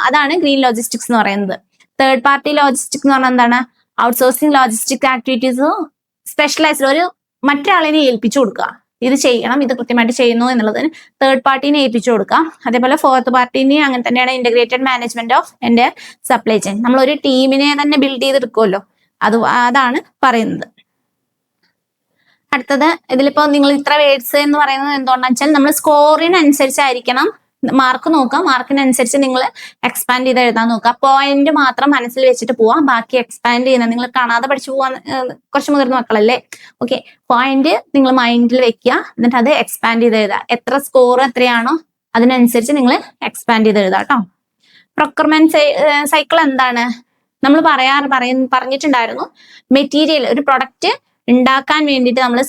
Speaker 1: അതാണ് ഗ്രീൻ ലോജിസ്റ്റിക്സ് എന്ന് പറയുന്നത്. തേർഡ് പാർട്ടി ലോജിസ്റ്റിക്സ് എന്ന് പറഞ്ഞാൽ എന്താണ്, ഔട്ട്സോഴ്സിംഗ് ലോജിസ്റ്റിക് ആക്ടിവിറ്റീസ് സ്പെഷ്യലൈസ്ഡ്, ഒരു മറ്റൊരാളിനെ ഏൽപ്പിച്ചു കൊടുക്കുക, ഇത് ചെയ്യണം, ഇത് കൃത്യമായിട്ട് ചെയ്യുന്നു എന്നുള്ളതിന് തേർഡ് പാർട്ടീനെ ഏൽപ്പിച്ചു കൊടുക്കാം. അതേപോലെ ഫോർത്ത് പാർട്ടീനെ അങ്ങനെ തന്നെയാണ് ഇന്റഗ്രേറ്റഡ് മാനേജ്മെന്റ് ഓഫ് എൻ്റെ സപ്ലൈ ചെയിൻ. നമ്മൾ ഒരു ടീമിനെ തന്നെ ബിൽഡ് ചെയ്തെടുക്കുമല്ലോ, അതാണ് പറയുന്നത്. അടുത്തത് ഇതിലിപ്പോ നിങ്ങൾ ഇത്ര വേർഡ്സ് എന്ന് പറയുന്നത് എന്തുകൊണ്ടാണെന്ന് വെച്ചാൽ നമ്മൾ സ്കോറിനനുസരിച്ചായിരിക്കണം മാർക്ക് നോക്കുക, മാർക്കിനനുസരിച്ച് നിങ്ങൾ എക്സ്പാൻഡ് ചെയ്ത് എഴുതാൻ നോക്കുക. പോയിന്റ് മാത്രം മനസ്സിൽ വെച്ചിട്ട് പോവാം, ബാക്കി എക്സ്പാൻഡ് ചെയ്യുന്ന നിങ്ങൾ കാണാതെ പഠിച്ചു പോവാൻ കുറച്ച് മുതിർന്ന മക്കളല്ലേ. ഓക്കെ, പോയിന്റ് നിങ്ങൾ മൈൻഡിൽ വെക്കുക, എന്നിട്ട് അത് എക്സ്പാൻഡ് ചെയ്ത് എഴുതുക. എത്ര സ്കോർ എത്രയാണോ അതിനനുസരിച്ച് നിങ്ങൾ എക്സ്പാൻഡ് ചെയ്ത് എഴുതാം കേട്ടോ. പ്രൊക്യൂർമെന്റ് സൈക്കിൾ എന്താണ് നമ്മൾ പറഞ്ഞിട്ടുണ്ടായിരുന്നു. മെറ്റീരിയൽ, ഒരു പ്രൊഡക്റ്റ് ഉണ്ടാക്കാൻ വേണ്ടിയിട്ട് നമ്മൾ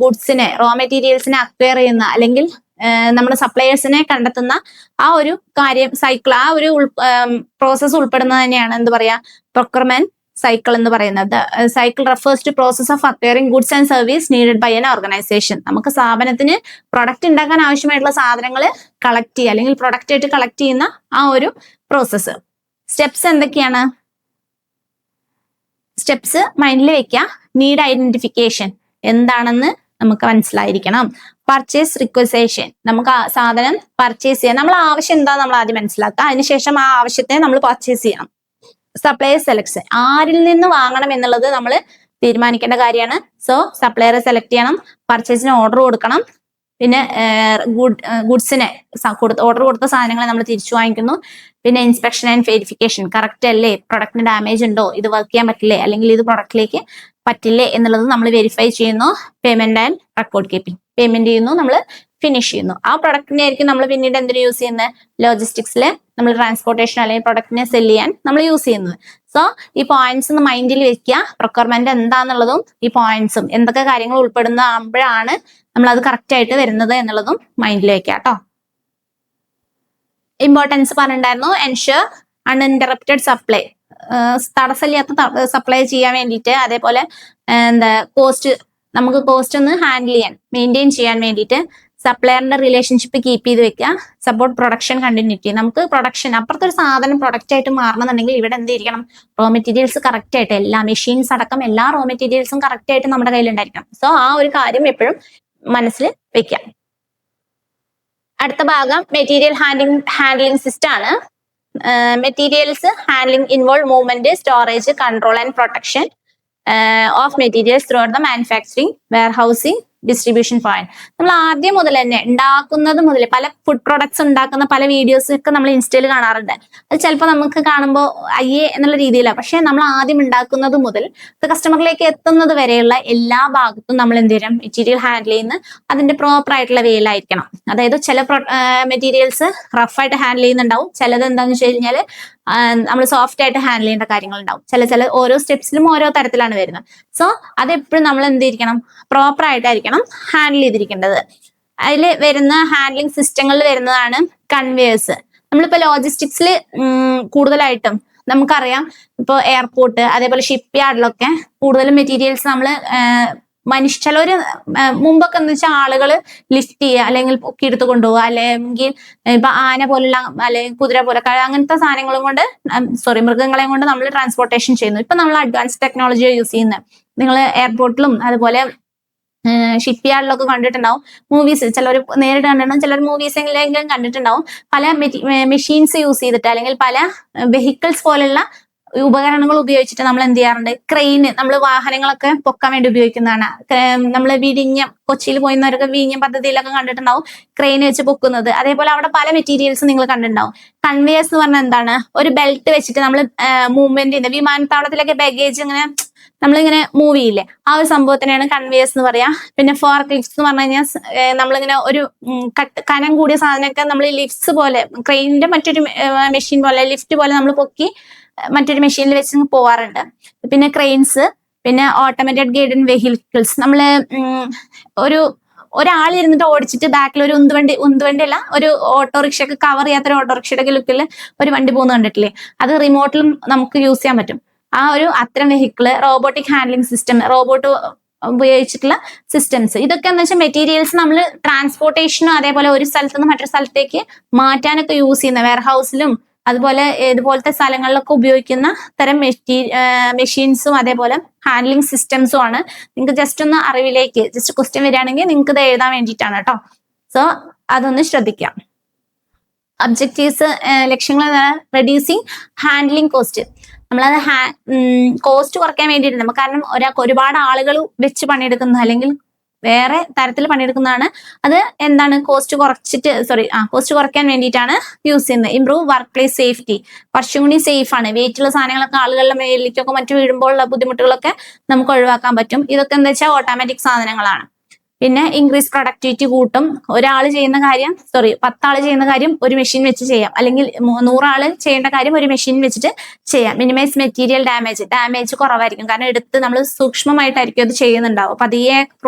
Speaker 1: ഗുഡ്സിനെ, റോ മെറ്റീരിയൽസിനെ അക്വയർ ചെയ്യുന്ന അല്ലെങ്കിൽ നമ്മുടെ സപ്ലയേഴ്സിനെ കണ്ടെത്തുന്ന ആ ഒരു കാര്യം, സൈക്കിൾ, ആ ഒരു പ്രോസസ്സ് ഉൾപ്പെടുന്നത് തന്നെയാണ് എന്ത് പറയാ, പ്രൊക്യൂർമെന്റ് സൈക്കിൾ എന്ന് പറയുന്നത്. Cycle refers to process of acquiring goods and service needed by an organization. നമുക്ക് സ്ഥാപനത്തിന് പ്രൊഡക്റ്റ് ഉണ്ടാക്കാൻ ആവശ്യമായിട്ടുള്ള സാധനങ്ങൾ കളക്ട് ചെയ്യുക അല്ലെങ്കിൽ പ്രൊഡക്റ്റ് ആയിട്ട് കളക്ട് ചെയ്യുന്ന ആ ഒരു പ്രോസസ്സ്. സ്റ്റെപ്സ് എന്തൊക്കെയാണ്? സ്റ്റെപ്സ് മൈൻഡിൽ വെക്കുക. നീഡ് ഐഡന്റിഫിക്കേഷൻ എന്താണെന്ന് നമുക്ക് മനസ്സിലായിരിക്കണം. പർച്ചേസ് റിക്വസേഷൻ, നമുക്ക് ആ സാധനം പർച്ചേസ് ചെയ്യാം, നമ്മൾ ആവശ്യം എന്താ നമ്മൾ ആദ്യം മനസ്സിലാക്കുക, അതിനുശേഷം ആ ആവശ്യത്തെ നമ്മൾ പർച്ചേസ് ചെയ്യണം. സപ്ലയർ സെലക്ഷൻ, ആരിൽ നിന്ന് വാങ്ങണം എന്നുള്ളത് നമ്മൾ തീരുമാനിക്കേണ്ട കാര്യമാണ്. സോ സപ്ലയറെ സെലക്ട് ചെയ്യണം, പർച്ചേസിന് ഓർഡർ കൊടുക്കണം, പിന്നെ ഗുഡ്സിനെ ഓർഡർ കൊടുത്ത സാധനങ്ങളെ നമ്മൾ തിരിച്ചു വാങ്ങിക്കുന്നു. പിന്നെ ഇൻസ്പെക്ഷൻ ആൻഡ് വെരിഫിക്കേഷൻ, കറക്റ്റ് അല്ലേ, പ്രൊഡക്റ്റിന് ഡാമേജ് ഉണ്ടോ, ഇത് വർക്ക് ചെയ്യാൻ പറ്റില്ലേ, അല്ലെങ്കിൽ ഇത് പ്രൊഡക്റ്റിലേക്ക് പറ്റില്ലേ എന്നുള്ളത് നമ്മൾ വെരിഫൈ ചെയ്യുന്നു. Payment and record keeping, payment ചെയ്യുന്നു, നമ്മൾ ഫിനിഷ് ചെയ്യുന്നു. ആ പ്രൊഡക്റ്റിനെ ആയിരിക്കും നമ്മൾ പിന്നീട് എന്തിനു യൂസ് ചെയ്യുന്നത്, ലോജിസ്റ്റിക്സിൽ നമ്മൾ ട്രാൻസ്പോർട്ടേഷൻ അല്ലെങ്കിൽ പ്രൊഡക്റ്റിനെ സെല് ചെയ്യാൻ നമ്മൾ യൂസ് ചെയ്യുന്നത്. സോ ഈ പോയിന്റ്സ് ഒന്ന് മൈൻഡിൽ വെക്കുക. പ്രൊക്യൂർമെന്റ് എന്താന്നുള്ളതും ഈ പോയിന്റ്സും എന്തൊക്കെ കാര്യങ്ങൾ ഉൾപ്പെടുന്നതാകുമ്പോഴാണ് നമ്മൾ അത് കറക്റ്റ് ആയിട്ട് വരുന്നത് എന്നുള്ളതും മൈൻഡിൽ വെക്കുക കേട്ടോ. ഇമ്പോർട്ടൻസ് പറഞ്ഞിട്ടുണ്ടായിരുന്നു. എൻഷുർ അൺഇന്ററപ്റ്റഡ് സപ്ലൈ, തടസ്സമില്ലാത്ത സപ്ലൈ ചെയ്യാൻ വേണ്ടിയിട്ട്, അതേപോലെ കോസ്റ്റ്, നമുക്ക് കോസ്റ്റ് ഒന്ന് ഹാൻഡിൽ ചെയ്യാൻ, മെയിൻറ്റെയിൻ ചെയ്യാൻ വേണ്ടിയിട്ട് സപ്ലയറിന്റെ റിലേഷൻഷിപ്പ് കീപ്പ് ചെയ്ത് വെക്കുക. സപ്പോർട്ട് പ്രൊഡക്ഷൻ കണ്ടിന്യൂറ്റി, നമുക്ക് പ്രൊഡക്ഷൻ, അപ്പുറത്തൊരു സാധനം പ്രൊഡക്റ്റ് ആയിട്ട് മാറണമെന്നുണ്ടെങ്കിൽ ഇവിടെ എന്ത് ചെയ്യണം, റോ മെറ്റീരിയൽസ് കറക്റ്റ് ആയിട്ട്, എല്ലാ മെഷീൻസ് അടക്കം എല്ലാ റോ മെറ്റീരിയൽസും കറക്റ്റ് ആയിട്ട് നമ്മുടെ കയ്യിൽ ഉണ്ടായിരിക്കണം. സോ ആ ഒരു കാര്യം എപ്പോഴും മനസ്സിൽ വെക്കാം. അടുത്ത ഭാഗം മെറ്റീരിയൽ ഹാൻഡ്ലിംഗ് സിസ്റ്റം ആണ്. Materials handling involve movement, storage, control and protection of materials through out the manufacturing, warehousing, distribution point. നമ്മൾ ആദ്യം മുതൽ തന്നെ ഉണ്ടാക്കുന്നത് മുതൽ പല ഫുഡ് പ്രോഡക്ട്സ് ഉണ്ടാക്കുന്ന പല വീഡിയോസ് ഒക്കെ നമ്മൾ ഇൻസ്റ്റയിൽ കാണാറുണ്ട്. അത് ചിലപ്പോൾ നമുക്ക് കാണുമ്പോൾ അയ്യേ എന്നുള്ള രീതിയിലാണ്. പക്ഷെ നമ്മൾ ആദ്യം ഉണ്ടാക്കുന്നത് മുതൽ കസ്റ്റമറിലേക്ക് എത്തുന്നത് വരെയുള്ള എല്ലാ ഭാഗത്തും നമ്മൾ എന്ത് ചെയ്യണം, മെറ്റീരിയൽ ഹാൻഡിൽ ചെയ്യുന്ന അതിന്റെ പ്രോപ്പർ ആയിട്ടുള്ള വേയിലായിരിക്കണം. അതായത് ചില മെറ്റീരിയൽസ് റഫായിട്ട് ഹാൻഡിൽ ചെയ്യുന്നുണ്ടാവും, ചിലത് എന്താണെന്ന് വെച്ച് കഴിഞ്ഞാൽ നമ്മൾ സോഫ്റ്റ് ആയിട്ട് ഹാൻഡിൽ ചെയ്യേണ്ട കാര്യങ്ങൾ ഉണ്ടാവും. ചില ഓരോ സ്റ്റെപ്സിലും ഓരോ തരത്തിലാണ് വരുന്നത്. സോ അതെപ്പോഴും നമ്മൾ എന്ത് ചെയ്തിരിക്കണം, പ്രോപ്പർ ആയിട്ടായിരിക്കണം ഹാൻഡിൽ ചെയ്തിരിക്കേണ്ടത്. അതിൽ വരുന്ന ഹാൻഡ്ലിംഗ് സിസ്റ്റങ്ങളിൽ വരുന്നതാണ് കൺവേയേഴ്സ്. നമ്മളിപ്പോ ലോജിസ്റ്റിക്സിൽ കൂടുതലായിട്ടും നമുക്കറിയാം, ഇപ്പോൾ എയർപോർട്ട്, അതേപോലെ ഷിപ്പ് യാർഡിലൊക്കെ കൂടുതലും മെറ്റീരിയൽസ് നമ്മൾ ചിലവര് മുമ്പൊക്കെ എന്ന് വെച്ചാൽ ആളുകൾ ലിഫ്റ്റ് ചെയ്യുക അല്ലെങ്കിൽ പൊക്കി എടുത്ത് കൊണ്ടുപോവുക, അല്ലെങ്കിൽ ഇപ്പൊ ആന പോലുള്ള അല്ലെങ്കിൽ കുതിര പോലെ അങ്ങനത്തെ സാധനങ്ങളും കൊണ്ട് മൃഗങ്ങളെയും കൊണ്ട് നമ്മൾ ട്രാൻസ്പോർട്ടേഷൻ ചെയ്യുന്നു. ഇപ്പൊ നമ്മൾ അഡ്വാൻസ് ടെക്നോളജി യൂസ് ചെയ്യുന്നത്. നിങ്ങൾ എയർപോർട്ടിലും അതുപോലെ ഷിപ്പ് യാർഡിലൊക്കെ കണ്ടിട്ടുണ്ടാവും. മൂവീസ് ചിലർ നേരിട്ട് കണ്ടിട്ടുണ്ടാവും, ചിലർ മൂവീസെങ്കിലും കണ്ടിട്ടുണ്ടാവും. പല മെഷീൻസ് യൂസ് ചെയ്തിട്ട് അല്ലെങ്കിൽ പല വെഹിക്കിൾസ് പോലുള്ള ഉപകരണങ്ങൾ ഉപയോഗിച്ചിട്ട് നമ്മൾ എന്ത് ചെയ്യാറുണ്ട്, ക്രെയിന്, നമ്മൾ വാഹനങ്ങളൊക്കെ പൊക്കാൻ വേണ്ടി ഉപയോഗിക്കുന്നതാണ്. നമ്മൾ കൊച്ചിയിൽ പോയിരുന്നവരൊക്കെ വിഴിഞ്ഞം പദ്ധതിയിലൊക്കെ കണ്ടിട്ടുണ്ടാവും ക്രെയിൻ വെച്ച് പൊക്കുന്നത്. അതേപോലെ അവിടെ പല മെറ്റീരിയൽസ് നിങ്ങൾ കണ്ടിട്ടുണ്ടാവും. കൺവേയേഴ്സ് എന്ന് പറഞ്ഞാൽ എന്താണ്, ഒരു ബെൽറ്റ് വെച്ചിട്ട് നമ്മൾ മൂവ്മെന്റ് ചെയ്യുന്നത്. വിമാനത്താവളത്തിലൊക്കെ ബാഗേജ് ഇങ്ങനെ നമ്മളിങ്ങനെ മൂവ് ചെയ്യില്ലേ, ആ ഒരു സംഭവത്തിനാണ് കൺവേയേഴ്സ് എന്ന് പറയാ. പിന്നെ ഫോർക്ക് ലിഫ്റ്റ്സ് എന്ന് പറഞ്ഞു കഴിഞ്ഞാൽ നമ്മളിങ്ങനെ ഒരു കനം കൂടിയ സാധനമൊക്കെ നമ്മൾ ലിഫ്റ്റ്സ് പോലെ, ക്രെയിനിന്റെ മറ്റൊരു മെഷീൻ പോലെ ലിഫ്റ്റ് പോലെ നമ്മൾ പൊക്കി മറ്റൊരു മെഷീനിൽ വെച്ച് പോവാറുണ്ട്. പിന്നെ ക്രെയിൻസ്, പിന്നെ ഓട്ടോമേറ്റഡ് ഗൈഡഡ് വെഹിക്കിൾസ്, നമ്മള് ഒരാൾ ഇരുന്നിട്ട് ഓടിച്ചിട്ട് ബാക്കിൽ ഒരു ഉന്തുവണ്ടി അല്ല, ഒരു ഓട്ടോറിക്ഷയൊക്കെ കവർ ചെയ്യാത്തൊരു ഓട്ടോറിക്ഷയുടെ ലുക്കിൽ ഒരു വണ്ടി പോകുന്നത് കണ്ടിട്ടില്ലേ, അത് റിമോട്ടിലും നമുക്ക് യൂസ് ചെയ്യാൻ പറ്റും. ആ ഒരു അത്തരം vehicle, robotic handling system, robot ഉപയോഗിച്ചിട്ടുള്ള സിസ്റ്റംസ്, ഇതൊക്കെ എന്ന് വെച്ചാൽ മെറ്റീരിയൽസ് നമ്മൾ ട്രാൻസ്പോർട്ടേഷനും അതേപോലെ ഒരു സ്ഥലത്ത് നിന്ന് മറ്റൊരു സ്ഥലത്തേക്ക് മാറ്റാനൊക്കെ യൂസ് ചെയ്യുന്ന വെയർഹൌസിലും അതുപോലെ ഇതുപോലത്തെ സ്ഥലങ്ങളിലൊക്കെ ഉപയോഗിക്കുന്ന തരം മെഷീൻസും അതേപോലെ ഹാൻഡ്ലിംഗ് സിസ്റ്റംസും ആണ്. നിങ്ങൾക്ക് ജസ്റ്റ് ഒന്ന് അറിവിലേക്ക് ജസ്റ്റ് ക്വസ്റ്റ്യൻ വരികയാണെങ്കിൽ നിങ്ങൾക്ക് ഇത് എഴുതാൻ വേണ്ടിയിട്ടാണ് കേട്ടോ. സോ അതൊന്ന് ശ്രദ്ധിക്കാം. ഒബ്ജക്റ്റീവ്സ്, ലക്ഷ്യങ്ങൾ, റെഡ്യൂസിങ് ഹാൻഡ്ലിംഗ് കോസ്റ്റ്. നമ്മളത് കോസ്റ്റ് കുറയ്ക്കാൻ വേണ്ടിയിട്ട്, കാരണം ഒരാൾക്ക് ഒരുപാട് ആളുകൾ വെച്ച് പണിയെടുക്കുന്ന അല്ലെങ്കിൽ വേറെ തരത്തിൽ പണിയെടുക്കുന്നതാണ്. അത് എന്താണ് കോസ്റ്റ് കുറയ്ക്കാൻ വേണ്ടിയിട്ടാണ് യൂസ് ചെയ്യുന്നത്. ഇംപ്രൂവ് വർക്ക് പ്ലേസ് സേഫ്റ്റി, കുറച്ചും കൂടി സേഫ് ആണ്. വെയിറ്റുള്ള സാധനങ്ങളൊക്കെ ആളുകളുടെ മേലിലേക്കൊക്കെ മറ്റു വീഴുമ്പോഴുള്ള ബുദ്ധിമുട്ടുകളൊക്കെ നമുക്ക് ഒഴിവാക്കാൻ പറ്റും. ഇതൊക്കെ എന്താ വെച്ചാൽ ഓട്ടോമാറ്റിക് സാധനങ്ങളാണ്. പിന്നെ ഇൻക്രീസ് പ്രൊഡക്ടിവിറ്റി കൂട്ടും. 10 ആള് ചെയ്യുന്ന കാര്യം ഒരു മെഷീൻ വെച്ച് ചെയ്യാം, അല്ലെങ്കിൽ 100 ആള് ചെയ്യേണ്ട കാര്യം ഒരു മെഷീൻ വെച്ചിട്ട് ചെയ്യാം. മിനിമൈസ് മെറ്റീരിയൽ ഡാമേജ് കുറവായിരിക്കും, കാരണം എടുത്ത് നമ്മൾ സൂക്ഷ്മമായിട്ടായിരിക്കും അത് ചെയ്യുന്നുണ്ടാവും. പതിയെ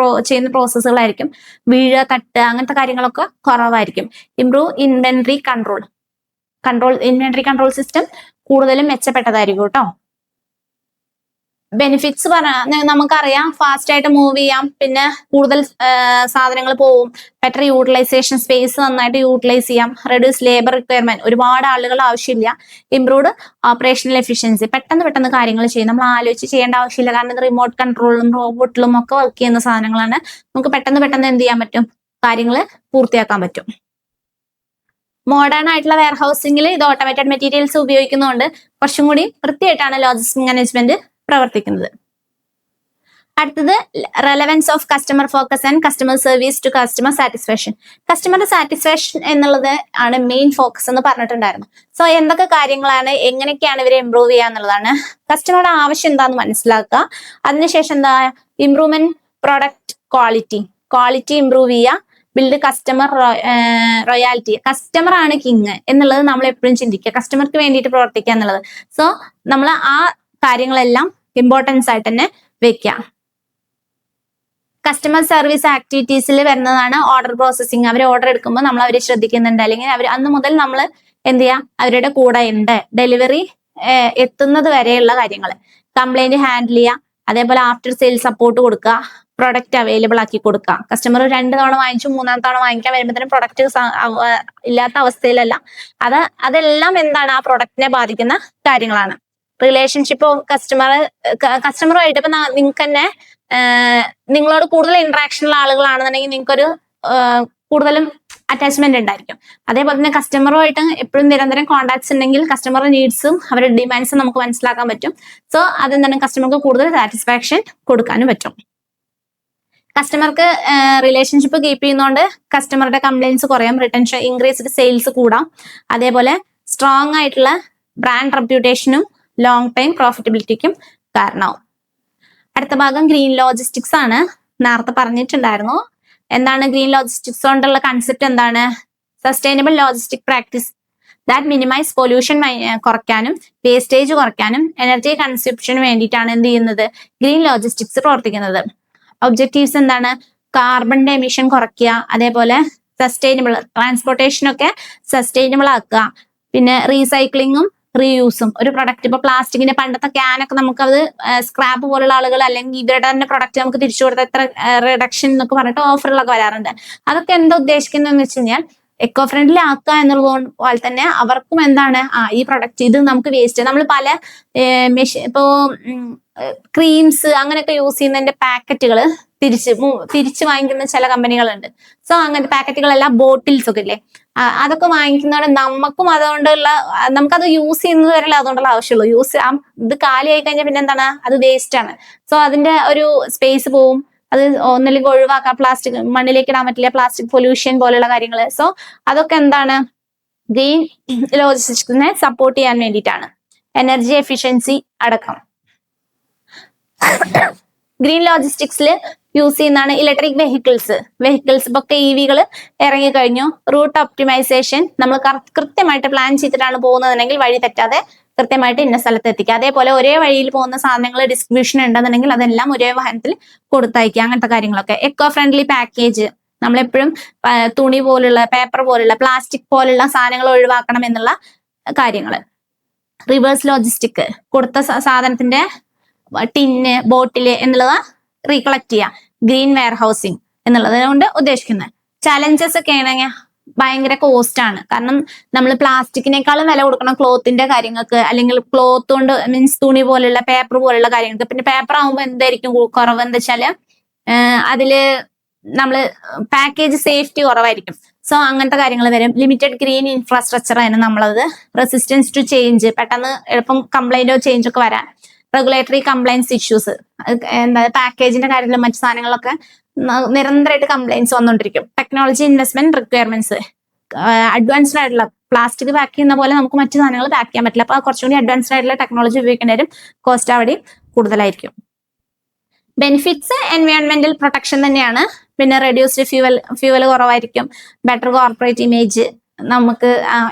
Speaker 1: ചെയ്യുന്ന പ്രോസസ്സുകളായിരിക്കും. വീഴ, തട്ട് അങ്ങനത്തെ കാര്യങ്ങളൊക്കെ കുറവായിരിക്കും. ഇംപ്രൂവ് ഇൻവെന്ററി കൺട്രോൾ സിസ്റ്റം കൂടുതലും മെച്ചപ്പെട്ടതായിരിക്കും കേട്ടോ. ബെനിഫിറ്റ്സ് നമുക്കറിയാം, ഫാസ്റ്റ് ആയിട്ട് മൂവ് ചെയ്യാം, പിന്നെ കൂടുതൽ സാധനങ്ങൾ പോവും, ബെറ്റർ യൂട്ടിലൈസേഷൻ, സ്പേസ് നന്നായിട്ട് യൂട്ടിലൈസ് ചെയ്യാം, റെഡ്യൂസ് ലേബർ റിക്വയർമെന്റ്, ഒരുപാട് ആളുകൾ ആവശ്യമില്ല, ഇംപ്രൂവ്ഡ് ഓപ്പറേഷണൽ എഫിഷ്യൻസി, പെട്ടെന്ന് കാര്യങ്ങൾ ചെയ്യും, നമ്മൾ ആലോചിച്ച് ചെയ്യേണ്ട ആവശ്യമില്ല, കാരണം ഇത് റിമോട്ട് കൺട്രോളിലും റോബോട്ടിലും ഒക്കെ വർക്ക് ചെയ്യുന്ന സാധനങ്ങളാണ്. നമുക്ക് പെട്ടെന്ന് എന്ത് ചെയ്യാൻ പറ്റും, കാര്യങ്ങൾ പൂർത്തിയാക്കാൻ പറ്റും. മോഡേൺ ആയിട്ടുള്ള വെയർ ഹൗസിംഗിൽ ഇത് ഓട്ടോമേറ്റഡ് മെറ്റീരിയൽസ് ഉപയോഗിക്കുന്നതുകൊണ്ട് കുറച്ചും കൂടി വൃത്തിയായിട്ടാണ് ലോജിസ്റ്റിക് മാനേജ്മെന്റ് പ്രവർത്തിക്കുന്നത്. അടുത്തത് relevance of customer focus and customer service to customer satisfaction. Customer satisfaction എന്നുള്ളത് ആണ് മെയിൻ ഫോക്കസ് എന്ന് പറഞ്ഞിട്ടുണ്ടായിരുന്നു. സോ എന്തൊക്കെ കാര്യങ്ങളാണ്, എങ്ങനെയൊക്കെയാണ് ഇവരെ ഇംപ്രൂവ് ചെയ്യുക എന്നുള്ളതാണ്. കസ്റ്റമറുടെ ആവശ്യം എന്താന്ന് മനസ്സിലാക്കുക, അതിനുശേഷം എന്താ ഇംപ്രൂവ്മെന്റ് പ്രൊഡക്റ്റ് ക്വാളിറ്റി ഇംപ്രൂവ് ചെയ്യുക, ബിൽഡ് കസ്റ്റമർ റോയാലിറ്റി. കസ്റ്റമർ ആണ് കിങ് എന്നുള്ളത് നമ്മൾ എപ്പോഴും ചിന്തിക്കുക, കസ്റ്റമർക്ക് വേണ്ടിയിട്ട് പ്രവർത്തിക്കുക എന്നുള്ളത്. സോ നമ്മൾ ആ കാര്യങ്ങളെല്ലാം ഇമ്പോർട്ടൻസ് ആയിട്ട് തന്നെ വെക്കുക. കസ്റ്റമർ സർവീസ് ആക്ടിവിറ്റീസിൽ വരുന്നതാണ് ഓർഡർ പ്രോസസ്സിങ്. അവർ ഓർഡർ എടുക്കുമ്പോൾ നമ്മൾ അവരെ ശ്രദ്ധിക്കുന്നുണ്ട്, അല്ലെങ്കിൽ അവർ അന്ന് മുതൽ നമ്മൾ എന്ത് ചെയ്യുക, അവരുടെ കൂടെ ഉണ്ട്. ഡെലിവറി എത്തുന്നത് വരെയുള്ള കാര്യങ്ങൾ, കംപ്ലൈന്റ് ഹാൻഡിൽ ചെയ്യുക, അതേപോലെ ആഫ്റ്റർ സെയിൽ സപ്പോർട്ട് കൊടുക്കുക, പ്രൊഡക്റ്റ് അവൈലബിൾ ആക്കി കൊടുക്കുക. കസ്റ്റമർ 2 തവണ വാങ്ങിച്ചു, 3-ാം തവണ വാങ്ങിക്കാൻ വരുമ്പോഴത്തേനും പ്രൊഡക്റ്റ് ഇല്ലാത്ത അവസ്ഥയിലല്ല. അതെല്ലാം എന്താണ്, ആ പ്രൊഡക്റ്റിനെ ബാധിക്കുന്ന കാര്യങ്ങളാണ്. റിലേഷൻഷിപ്പ് കസ്റ്റമറുമായിട്ട് ഇപ്പൊ നിങ്ങൾക്ക് തന്നെ നിങ്ങളോട് കൂടുതൽ ഇന്ററാക്ഷൻ ഉള്ള ആളുകളാണെന്നുണ്ടെങ്കിൽ നിങ്ങൾക്കൊരു കൂടുതലും അറ്റാച്ച്മെന്റ് ഉണ്ടായിരിക്കും. അതേപോലെ തന്നെ കസ്റ്റമറുമായിട്ട് എപ്പോഴും നിരന്തരം കോൺടാക്ട്സ് ഉണ്ടെങ്കിൽ കസ്റ്റമറുടെ നീഡ്സും അവരുടെ ഡിമാൻഡ്സും നമുക്ക് മനസ്സിലാക്കാൻ പറ്റും. സോ അതെന്താണ്, കസ്റ്റമർക്ക് കൂടുതൽ സാറ്റിസ്ഫാക്ഷൻ കൊടുക്കാനും പറ്റും. കസ്റ്റമർക്ക് റിലേഷൻഷിപ്പ് കീപ്പ് ചെയ്യുന്നതുകൊണ്ട് കസ്റ്റമറുടെ കംപ്ലൈൻസ് കുറയും, റിട്ടൻഷൻ ഇൻക്രീസ്ഡ് സെയിൽസ് കൂടാം, അതേപോലെ സ്ട്രോങ് ആയിട്ടുള്ള ബ്രാൻഡ് റെപ്യൂട്ടേഷനും ലോങ് ടൈം പ്രോഫിറ്റബിലിറ്റിക്കും കാരണമാവും. അടുത്ത ഭാഗം ഗ്രീൻ ലോജിസ്റ്റിക്സ് ആണ്. നേരത്തെ പറഞ്ഞിട്ടുണ്ടായിരുന്നു. എന്താണ് ഗ്രീൻ ലോജിസ്റ്റിക്സ് കൊണ്ടുള്ള കൺസെപ്റ്റ് എന്താണ്? Sustainable logistic practice that minimise pollution കുറയ്ക്കാനും വേസ്റ്റേജ് കുറയ്ക്കാനും എനർജി കൺസപ്ഷന് വേണ്ടിയിട്ടാണ് എന്ത് ചെയ്യുന്നത്, ഗ്രീൻ ലോജിസ്റ്റിക്സ് പ്രവർത്തിക്കുന്നത്. ഒബ്ജക്റ്റീവ്സ് എന്താണ്? കാർബണിന്റെ എമിഷൻ കുറയ്ക്കുക, അതേപോലെ സസ്റ്റൈനബിൾ ട്രാൻസ്പോർട്ടേഷനൊക്കെ സസ്റ്റൈനബിൾ ആക്കുക, പിന്നെ റീസൈക്ലിങ്ങും റീയൂസും. ഒരു പ്രൊഡക്റ്റ് ഇപ്പൊ പ്ലാസ്റ്റിക്കിന്റെ പണ്ടത്തെ ക്യാനൊക്കെ നമുക്കത് സ്ക്രാപ്പ് പോലുള്ള ആളുകൾ അല്ലെങ്കിൽ ഇവരുടെ തന്നെ പ്രൊഡക്റ്റ് നമുക്ക് തിരിച്ചു കൊടുത്ത എത്ര റിഡക്ഷൻ എന്നൊക്കെ പറഞ്ഞിട്ട് ഓഫറുകളൊക്കെ വരാറുണ്ട്. അതൊക്കെ എന്താ ഉദ്ദേശിക്കുന്നതെന്ന് വെച്ച് കഴിഞ്ഞാൽ എക്കോ ഫ്രണ്ട്ലി ആക്കുക എന്നുള്ളത് പോലെ തന്നെ അവർക്കും എന്താണ്, ഈ പ്രൊഡക്റ്റ് ഇത് നമുക്ക് വേസ്റ്റ്, നമ്മൾ പല ഇപ്പോ ക്രീംസ് അങ്ങനെയൊക്കെ യൂസ് ചെയ്യുന്നതിന്റെ പാക്കറ്റുകൾ തിരിച്ച് വാങ്ങിക്കുന്ന ചില കമ്പനികളുണ്ട്. സോ അങ്ങനത്തെ പാക്കറ്റുകളെല്ലാം ബോട്ടിൽസ് ഒക്കെ ഇല്ലേ, അതൊക്കെ വാങ്ങിക്കുന്നതോടെ നമുക്കും അതുകൊണ്ടുള്ള നമുക്കത് യൂസ് ചെയ്യുന്നത് വരെ അതുകൊണ്ടുള്ള ആവശ്യമുള്ളൂ. ഇത് കാലിയായി കഴിഞ്ഞാൽ പിന്നെ എന്താണ്, അത് വേസ്റ്റ് ആണ്. സോ അതിന്റെ ഒരു സ്പേസ് പോവും, അത് ഒന്നില്ലെങ്കിൽ ഒഴിവാക്കാം, പ്ലാസ്റ്റിക് മണ്ണിലേക്ക് ഇടാൻ പറ്റില്ല, പ്ലാസ്റ്റിക് പൊല്യൂഷൻ പോലെയുള്ള കാര്യങ്ങൾ. സോ അതൊക്കെ എന്താണ്, ഗ്രീൻ ലോജിസ്റ്റിക്സിനെ സപ്പോർട്ട് ചെയ്യാൻ വേണ്ടിയിട്ടാണ്. എനർജി എഫിഷ്യൻസി അടക്കം ഗ്രീൻ ലോജിസ്റ്റിക്സിൽ യൂസ് ചെയ്യുന്നതാണ്. ഇലക്ട്രിക് വെഹിക്കിൾസ് ഇപ്പൊ EVകൾ ഇറങ്ങിക്കഴിഞ്ഞു. റൂട്ട് ഒപ്റ്റിമൈസേഷൻ, നമ്മൾ കൃത്യമായിട്ട് പ്ലാൻ ചെയ്തിട്ടാണ് പോകുന്നതെങ്കിൽ വഴി തെറ്റാതെ കൃത്യമായിട്ട് ഇന്ന സ്ഥലത്ത് എത്തിക്കുക. അതേപോലെ ഒരേ വഴിയിൽ പോകുന്ന സാധനങ്ങൾ ഡിസ്ട്രിബ്യൂഷൻ ഉണ്ടെന്നുണ്ടെങ്കിൽ അതെല്ലാം ഒരേ വാഹനത്തിൽ കൊടുത്തയക്കുക, അങ്ങനത്തെ കാര്യങ്ങളൊക്കെ. എക്കോ ഫ്രണ്ട്ലി പാക്കേജ്, നമ്മളെപ്പോഴും തുണി പോലുള്ള, പേപ്പർ പോലുള്ള, പ്ലാസ്റ്റിക് പോലുള്ള സാധനങ്ങൾ ഒഴിവാക്കണം എന്നുള്ള കാര്യങ്ങൾ. റിവേഴ്സ് ലോജിസ്റ്റിക്, കൊടുത്ത സാധനത്തിന്റെ ടിന്ന്, ബോട്ടില് എന്നുള്ളത് റീകളക്ട് ചെയ്യുക. ഗ്രീൻ വെയർ ഹൗസിംഗ് എന്നുള്ളത് കൊണ്ട് ഉദ്ദേശിക്കുന്നത്. ചലഞ്ചസ് ഒക്കെ ആണെങ്കിൽ ഭയങ്കര കോസ്റ്റ് ആണ്, കാരണം നമ്മൾ പ്ലാസ്റ്റിക്കിനേക്കാളും വില കൊടുക്കണം ക്ലോത്തിന്റെ കാര്യങ്ങൾക്ക്, അല്ലെങ്കിൽ ക്ലോത്ത് കൊണ്ട് മീൻസ് തുണി പോലുള്ള, പേപ്പർ പോലുള്ള കാര്യങ്ങൾക്ക്. പിന്നെ പേപ്പർ ആകുമ്പോൾ എന്തായിരിക്കും കുറവ് എന്താ വെച്ചാല് അതില് നമ്മള് പാക്കേജ് സേഫ്റ്റി കുറവായിരിക്കും. സോ അങ്ങനത്തെ കാര്യങ്ങൾ വരും. ലിമിറ്റഡ് ഗ്രീൻ ഇൻഫ്രാസ്ട്രക്ചർ ആണ് നമ്മളത്. റെസിസ്റ്റൻസ് ടു ചേഞ്ച്, പെട്ടെന്ന് എളുപ്പം കംപ്ലൈന്റോ ചേഞ്ച് ഒക്കെ വരാൻ. റെഗുലേറ്ററി കംപ്ലൈൻസ് ഇഷ്യൂസ്, എന്താ പാക്കേജിന്റെ കാര്യത്തിലും മറ്റു സാധനങ്ങളൊക്കെ നിരന്തരമായിട്ട് കംപ്ലൈൻറ്റ്സ് വന്നുകൊണ്ടിരിക്കും. ടെക്നോളജി ഇൻവെസ്റ്റ്മെന്റ് റിക്വയർമെന്റ്സ്, അഡ്വാൻസ്ഡ് ആയിട്ടുള്ള പ്ലാസ്റ്റിക് പാക്ക് ചെയ്യുന്ന പോലെ നമുക്ക് മറ്റു സാധനങ്ങൾ പാക്ക് ചെയ്യാൻ പറ്റില്ല. അപ്പൊ കുറച്ചുകൂടി അഡ്വാൻസ്ഡ് ആയിട്ടുള്ള ടെക്നോളജി ഉപയോഗിക്കേണ്ടി വരും. കോസ്റ്റ് അവിടെ കൂടുതലായിരിക്കും. ബെനിഫിറ്റ്സ് എൻവയോൺമെന്റൽ പ്രൊട്ടക്ഷൻ തന്നെയാണ്. പിന്നെ റെഡ്യൂസ്ഡ് ഫ്യൂവൽ കുറവായിരിക്കും. ബെറ്റർ കോർപ്പറേറ്റ് ഇമേജ്, നമുക്ക്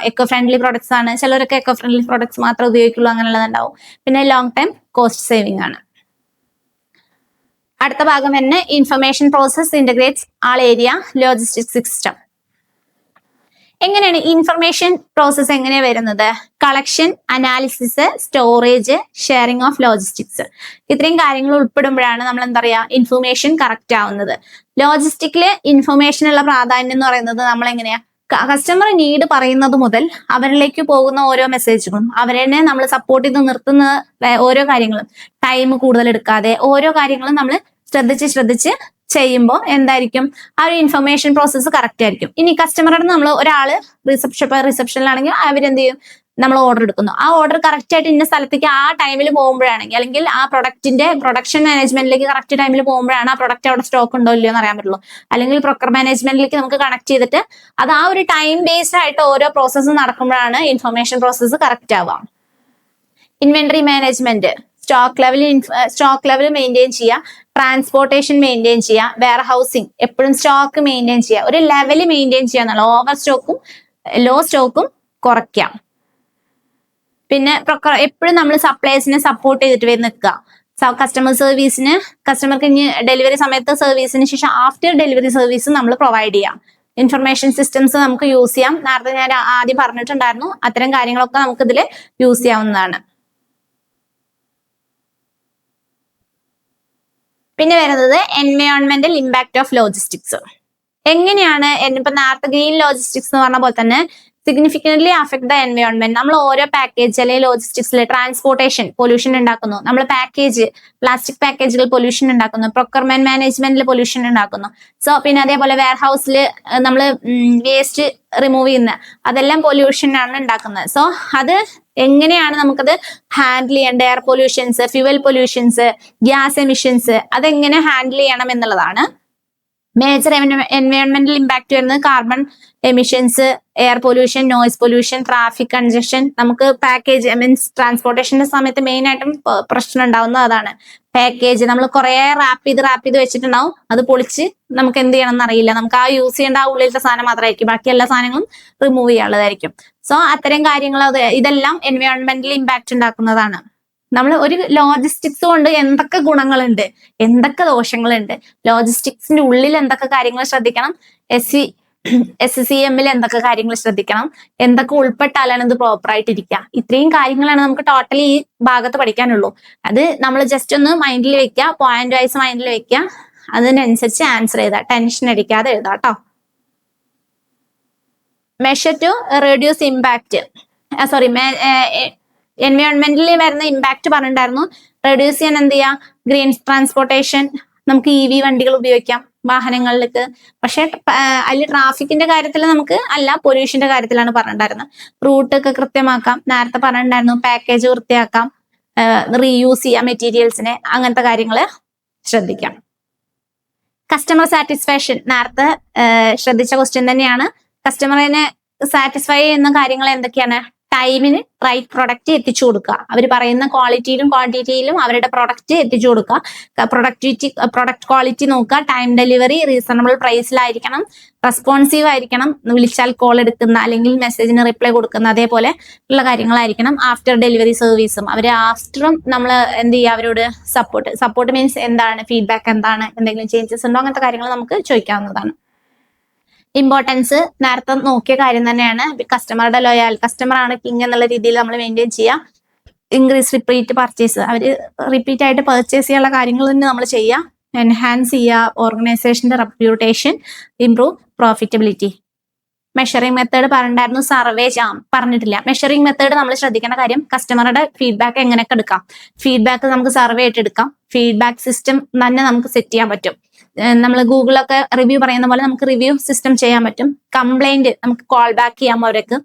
Speaker 1: എക്കോ ഫ്രണ്ട്ലി പ്രൊഡക്ട്സ് ആണ്. ചിലരൊക്കെ എക്കോ ഫ്രണ്ട്ലി പ്രൊഡക്ട്സ് മാത്രമേ ഉപയോഗിക്കുള്ളൂ, അങ്ങനെയുള്ളതുണ്ടാവും. പിന്നെ ലോങ് ടൈം കോസ്റ്റ് സേവിംഗ് ആണ്. അടുത്ത ഭാഗം തന്നെ ഇൻഫർമേഷൻ പ്രോസസ് ഇന്റഗ്രേറ്റ്സ് ആൾ ഏരിയ ലോജിസ്റ്റിക്സ് സിസ്റ്റം. എങ്ങനെയാണ് ഇൻഫർമേഷൻ പ്രോസസ് എങ്ങനെയാണ് വരുന്നത്? Collection, analysis, storage, sharing of logistics, ഇത്രയും കാര്യങ്ങൾ ഉൾപ്പെടുമ്പോഴാണ് നമ്മൾ എന്താ പറയാ ഇൻഫർമേഷൻ കറക്റ്റ് ആവുന്നത്. ലോജിസ്റ്റിക്കില് ഇൻഫർമേഷനുള്ള പ്രാധാന്യം എന്ന് പറയുന്നത് നമ്മൾ എങ്ങനെയാ കസ്റ്റമർ നീഡ് പറയുന്നത് മുതൽ അവരിലേക്ക് പോകുന്ന ഓരോ മെസ്സേജുകളും അവരെ നമ്മൾ സപ്പോർട്ട് ചെയ്ത് നിർത്തുന്ന ഓരോ കാര്യങ്ങളും ടൈം കൂടുതൽ എടുക്കാതെ ഓരോ കാര്യങ്ങളും നമ്മൾ ശ്രദ്ധിച്ച് ചെയ്യുമ്പോൾ എന്തായിരിക്കും ആ ഒരു ഇൻഫർമേഷൻ പ്രോസസ്സ് കറക്റ്റ് ആയിരിക്കും. ഇനി കസ്റ്റമറുടെ നമ്മൾ ഒരാള് റിസപ്ഷനിലാണെങ്കിൽ അവരെന്ത് ചെയ്യും, നമ്മൾ ഓർഡർ എടുക്കുന്നു. ആ ഓർഡർ കറക്റ്റ് ആയിട്ട് ഇന്ന സ്ഥലത്തേക്ക് ആ ടൈമിൽ പോകുമ്പോഴാണെങ്കിൽ, അല്ലെങ്കിൽ ആ പ്രൊഡക്റ്റിന്റെ പ്രൊഡക്ഷൻ മാനേജ്മെന്റിലേക്ക് കറക്റ്റ് ടൈമിൽ പോകുമ്പോഴാണ് ആ പ്രൊഡക്റ്റ് അവിടെ സ്റ്റോക്ക് ഉണ്ടോ ഇല്ലയോ എന്ന് അറിയാൻ പറ്റുള്ളൂ. അല്ലെങ്കിൽ പ്രൊക്കർ മാനേജ്മെന്റിലേക്ക് നമുക്ക് കണക്ട് ചെയ്തിട്ട് അത് ആ ഒരു ടൈം ബേസ്ഡ് ആയിട്ട് ഓരോ പ്രോസസ്സ് നടക്കുമ്പോഴാണ് ഇൻഫർമേഷൻ പ്രോസസ്സ് കറക്റ്റ് ആവാം. Inventory management, stock level maintain ചെയ്യുക, ട്രാൻസ്പോർട്ടേഷൻ മെയിൻറ്റെയിൻ ചെയ്യുക, വെയർ ഹൗസിംഗ്, എപ്പോഴും സ്റ്റോക്ക് മെയിൻറ്റെയിൻ ചെയ്യുക, ഒരു ലെവൽ മെയിൻറ്റെയിൻ ചെയ്യുക എന്നുള്ള ഓവർ സ്റ്റോക്കും ലോ സ്റ്റോക്കും കുറയ്ക്കാം. പിന്നെ എപ്പോഴും നമ്മൾ സപ്ലൈസിനെ സപ്പോർട്ട് ചെയ്തിട്ട് നിൽക്കുക. കസ്റ്റമർ സർവീസിന്, കസ്റ്റമർക്ക് ഇനി ഡെലിവറി സമയത്ത് സർവീസിന് ശേഷം ആഫ്റ്റർ ഡെലിവറി സർവീസ് നമ്മൾ പ്രൊവൈഡ് ചെയ്യാം. ഇൻഫർമേഷൻ സിസ്റ്റംസ് നമുക്ക് യൂസ് ചെയ്യാം. നേരത്തെ ഞാൻ ആദ്യം പറഞ്ഞിട്ടുണ്ടായിരുന്നു, അത്തരം കാര്യങ്ങളൊക്കെ നമുക്ക് ഇതിൽ യൂസ് ചെയ്യാവുന്നതാണ്. പിന്നെ വരുന്നത് എൻവയോൺമെന്റൽ ഇമ്പാക്ട് ഓഫ് ലോജിസ്റ്റിക്സ്. എങ്ങനെയാണ് ഇപ്പൊ നേരത്തെ ഗ്രീൻ ലോജിസ്റ്റിക്സ് എന്ന് പറഞ്ഞ പോലെ തന്നെ സിഗ്നിഫിക്കന്റ്ലി അഫക്ട് ദ എൻവയോൺമെന്റ്. നമ്മൾ ഓരോ പാക്കേജ് അല്ലെങ്കിൽ ലോജിസ്റ്റിക്സിലെ ട്രാൻസ്പോർട്ടേഷൻ പൊല്യൂഷൻ ഉണ്ടാക്കുന്നു, നമ്മൾ പ്ലാസ്റ്റിക് പാക്കേജുകൾ പൊല്യൂഷൻ ഉണ്ടാക്കുന്നു, പ്രൊക്യൂർമെന്റ് മാനേജ്മെന്റിൽ പൊല്യൂഷൻ ഉണ്ടാക്കുന്നു. സോ പിന്നെ അതേപോലെ വെയർ ഹൗസിൽ നമ്മൾ വേസ്റ്റ് റിമൂവ് ചെയ്യുന്ന അതെല്ലാം പൊല്യൂഷൻ ആണ് ഉണ്ടാക്കുന്നത്. സോ അത് എങ്ങനെയാണ് നമുക്കത് ഹാൻഡിൽ ചെയ്യേണ്ട, air pollutions, fuel pollutions, gas emissions, അതെങ്ങനെ ഹാൻഡിൽ ചെയ്യണം എന്നുള്ളതാണ്. മേജർ എൻവയോൺമെന്റൽ ഇമ്പാക്ട് വരുന്നത് carbon emissions, air pollution, noise pollution, traffic congestion. നമുക്ക് പാക്കേജ് മീൻസ് ട്രാൻസ്പോർട്ടേഷന്റെ സമയത്ത് മെയിൻ ആയിട്ടും പ്രശ്നം ഉണ്ടാവുന്നത് അതാണ്. പാക്കേജ് നമ്മൾ കുറെ റാപ്പ് ചെയ്ത് വെച്ചിട്ടുണ്ടാവും, അത് പൊളിച്ച് നമുക്ക് എന്ത് ചെയ്യണം എന്നറിയില്ല. നമുക്ക് ആ യൂസ് ചെയ്യേണ്ട ആ ഉള്ളിലത്തെ സാധനം മാത്രമായിരിക്കും, ബാക്കി എല്ലാ സാധനങ്ങളും റിമൂവ് ചെയ്യാനുള്ളതായിരിക്കും. സോ അത്തരം കാര്യങ്ങൾ ഇതെല്ലാം എൻവയോൺമെന്റൽ ഇമ്പാക്ട് ഉണ്ടാക്കുന്നതാണ്. നമ്മൾ ഒരു ലോജിസ്റ്റിക്സ് കൊണ്ട് എന്തൊക്കെ ഗുണങ്ങളുണ്ട്, എന്തൊക്കെ ദോഷങ്ങളുണ്ട്, ലോജിസ്റ്റിക്സിന്റെ ഉള്ളിൽ എന്തൊക്കെ കാര്യങ്ങൾ ശ്രദ്ധിക്കണം, SCCM എന്തൊക്കെ കാര്യങ്ങൾ ശ്രദ്ധിക്കണം, എന്തൊക്കെ ഉൾപ്പെട്ടാലാണ് ഇത് പ്രോപ്പർ ആയിട്ട് ഇരിക്കുക, ഇത്രയും കാര്യങ്ങളാണ് നമുക്ക് ടോട്ടലി ഈ ഭാഗത്ത് പഠിക്കാനുള്ളൂ. അത് നമ്മൾ ജസ്റ്റ് ഒന്ന് മൈൻഡിൽ വെക്കുക, പോയിന്റ് വൈസ് മൈൻഡിൽ വെക്കുക, അതിനനുസരിച്ച് ആൻസർ ചെയ്താ, ടെൻഷൻ അടിക്കാതെ എഴുതാം കേട്ടോ. മെഷർ ടു റെഡ്യൂസ് ഇമ്പാക്ട്, എൻവയോൺമെന്റിൽ വരുന്ന ഇമ്പാക്ട് പറഞ്ഞിട്ടുണ്ടായിരുന്നു. റെഡ്യൂസ് ചെയ്യാൻ എന്ത് ചെയ്യാം, ഗ്രീൻ ട്രാൻസ്പോർട്ടേഷൻ, നമുക്ക് EV വണ്ടികൾ ഉപയോഗിക്കാം വാഹനങ്ങളിലേക്ക്. പക്ഷെ അതിൽ ട്രാഫിക്കിന്റെ കാര്യത്തിൽ നമുക്ക് അല്ല, പൊല്യൂഷന്റെ കാര്യത്തിലാണ് പറഞ്ഞിട്ടുണ്ടായിരുന്നത്. റൂട്ട് ഒക്കെ കൃത്യമാക്കാം, നേരത്തെ പറഞ്ഞിട്ടുണ്ടായിരുന്നു. പാക്കേജ് വൃത്തിയാക്കാം, റീയൂസ് ചെയ്യാം മെറ്റീരിയൽസിനെ, അങ്ങനത്തെ കാര്യങ്ങൾ ശ്രദ്ധിക്കാം. കസ്റ്റമർ സാറ്റിസ്ഫാക്ഷൻ നേരത്തെ ശ്രദ്ധിച്ച ക്വസ്റ്റ്യൻ തന്നെയാണ്. കസ്റ്റമറിനെ സാറ്റിസ്ഫൈ ചെയ്യുന്ന കാര്യങ്ങൾ എന്തൊക്കെയാണ്? ടൈമിന് റൈറ്റ് പ്രൊഡക്റ്റ് എത്തിച്ചു കൊടുക്കുക, അവർ പറയുന്ന ക്വാളിറ്റിയിലും ക്വാണ്ടിറ്റിയിലും അവരുടെ പ്രൊഡക്റ്റ് എത്തിച്ചു കൊടുക്കുക. പ്രൊഡക്റ്റ് ക്വാളിറ്റി നോക്കുക, ടൈം ഡെലിവറി റീസണബിൾ പ്രൈസിലായിരിക്കണം, റെസ്പോൺസീവ് ആയിരിക്കണം, വിളിച്ചാൽ കോൾ എടുക്കുന്ന അല്ലെങ്കിൽ മെസ്സേജിന് റിപ്ലൈ കൊടുക്കുന്ന അതേപോലെ ഉള്ള കാര്യങ്ങളായിരിക്കണം. ആഫ്റ്റർ ഡെലിവറി സർവീസും അവർ ആഫ്റ്ററും നമ്മൾ എന്ത് ചെയ്യുക, അവരോട് സപ്പോർട്ട് മീൻസ് എന്താണ്, ഫീഡ്ബാക്ക് എന്താണ്, എന്തെങ്കിലും ചേഞ്ചസ് ഉണ്ടോ, അങ്ങനത്തെ കാര്യങ്ങൾ നമുക്ക് ചോദിക്കാവുന്നതാണ്. ഇമ്പോർട്ടൻസ് നേരത്തെ നോക്കിയ കാര്യം തന്നെയാണ്. കസ്റ്റമറുടെ കസ്റ്റമർ ആണ് കിങ് എന്നുള്ള രീതിയിൽ നമ്മൾ മെയിൻറ്റെയിൻ ചെയ്യുക. ഇൻക്രീസ് റിപ്പീറ്റ് പർച്ചേസ്, അവർ റിപ്പീറ്റ് ആയിട്ട് പർച്ചേസ് ചെയ്യാനുള്ള കാര്യങ്ങൾ തന്നെ നമ്മൾ ചെയ്യുക. എൻഹാൻസ് ചെയ്യുക ഓർഗനൈസേഷന്റെ reputation, improve profitability. Measuring method പറഞ്ഞിട്ടുണ്ടായിരുന്നു, സർവേ പറഞ്ഞിട്ടില്ല. മെഷറിംഗ് മെത്തേഡ് നമ്മൾ ശ്രദ്ധിക്കേണ്ട കാര്യം, കസ്റ്റമറുടെ ഫീഡ്ബാക്ക് എങ്ങനെയൊക്കെ എടുക്കാം. ഫീഡ്ബാക്ക് നമുക്ക് സർവേ ആയിട്ട് എടുക്കാം, ഫീഡ്ബാക്ക് സിസ്റ്റം തന്നെ നമുക്ക് സെറ്റ് ചെയ്യാൻ പറ്റും. നമ്മൾ ഗൂഗിളൊക്കെ റിവ്യൂ പറയുന്ന പോലെ നമുക്ക് റിവ്യൂ സിസ്റ്റം ചെയ്യാൻ പറ്റും. കംപ്ലൈന്റ് നമുക്ക് കോൾ ബാക്ക് ചെയ്യാം അവർക്ക്.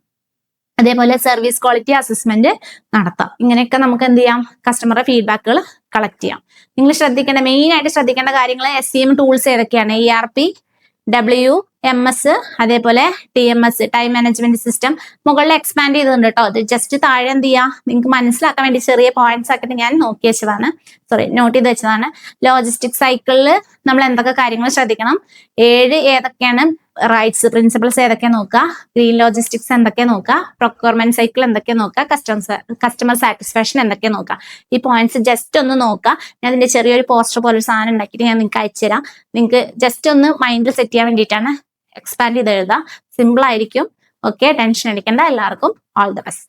Speaker 1: അതേപോലെ സർവീസ് ക്വാളിറ്റി അസസ്മെന്റ് നടത്താം. ഇങ്ങനെയൊക്കെ നമുക്ക് എന്ത് ചെയ്യാം, കസ്റ്റമറുടെ ഫീഡ്ബാക്കുകൾ കളക്ട് ചെയ്യാം. നിങ്ങൾ ശ്രദ്ധിക്കേണ്ട, മെയിൻ ആയിട്ട് ശ്രദ്ധിക്കേണ്ട കാര്യങ്ങൾ SCM ടൂൾസ് ഏതൊക്കെയാണ്? ERP, WMS, അതേപോലെ TMS, ടൈം മാനേജ്മെന്റ് സിസ്റ്റം. മുകളിൽ എക്സ്പാൻഡ് ചെയ്തിട്ടുണ്ട് കേട്ടോ. അത് ജസ്റ്റ് താഴെ എന്ത് ചെയ്യാം, നിങ്ങൾക്ക് മനസ്സിലാക്കാൻ വേണ്ടി ചെറിയ പോയിന്റ്സ് ആക്കിയിട്ട് ഞാൻ നോക്കി വെച്ചതാണ്, നോട്ട് ചെയ്ത് വെച്ചതാണ്. ലോജിസ്റ്റിക് സൈക്കിളിൽ നമ്മൾ എന്തൊക്കെ കാര്യങ്ങൾ ശ്രദ്ധിക്കണം, 7 ഏതൊക്കെയാണ് റൈറ്റ്സ്, പ്രിൻസിപ്പിൾസ് ഏതൊക്കെ നോക്കുക, ഗ്രീൻ ലോജിസ്റ്റിക്സ് എന്തൊക്കെ നോക്കുക, പ്രൊക്യൂർമെന്റ് സൈക്കിൾ എന്തൊക്കെ നോക്കുക, കസ്റ്റമർ സാറ്റിസ്ഫാക്ഷൻ എന്തൊക്കെ നോക്കുക. ഈ പോയിന്റ്സ് ജസ്റ്റ് ഒന്ന് നോക്കുക. ഞാൻ അതിന്റെ ചെറിയൊരു പോസ്റ്റർ പോലെ ഒരു സാധനം ഉണ്ടാക്കിയിട്ട് ഞാൻ നിങ്ങൾക്ക് അയച്ചു തരാം. നിങ്ങൾക്ക് ജസ്റ്റ് ഒന്ന് മൈൻഡിൽ സെറ്റ് ചെയ്യാൻ വേണ്ടിയിട്ടാണ്. എക്സ്പാൻഡ് ചെയ്ത് എഴുതാം, സിമ്പിൾ ആയിരിക്കും. ഓക്കെ, ടെൻഷൻ അടിക്കേണ്ട. എല്ലാവർക്കും ഓൾ ദ ബെസ്റ്റ്.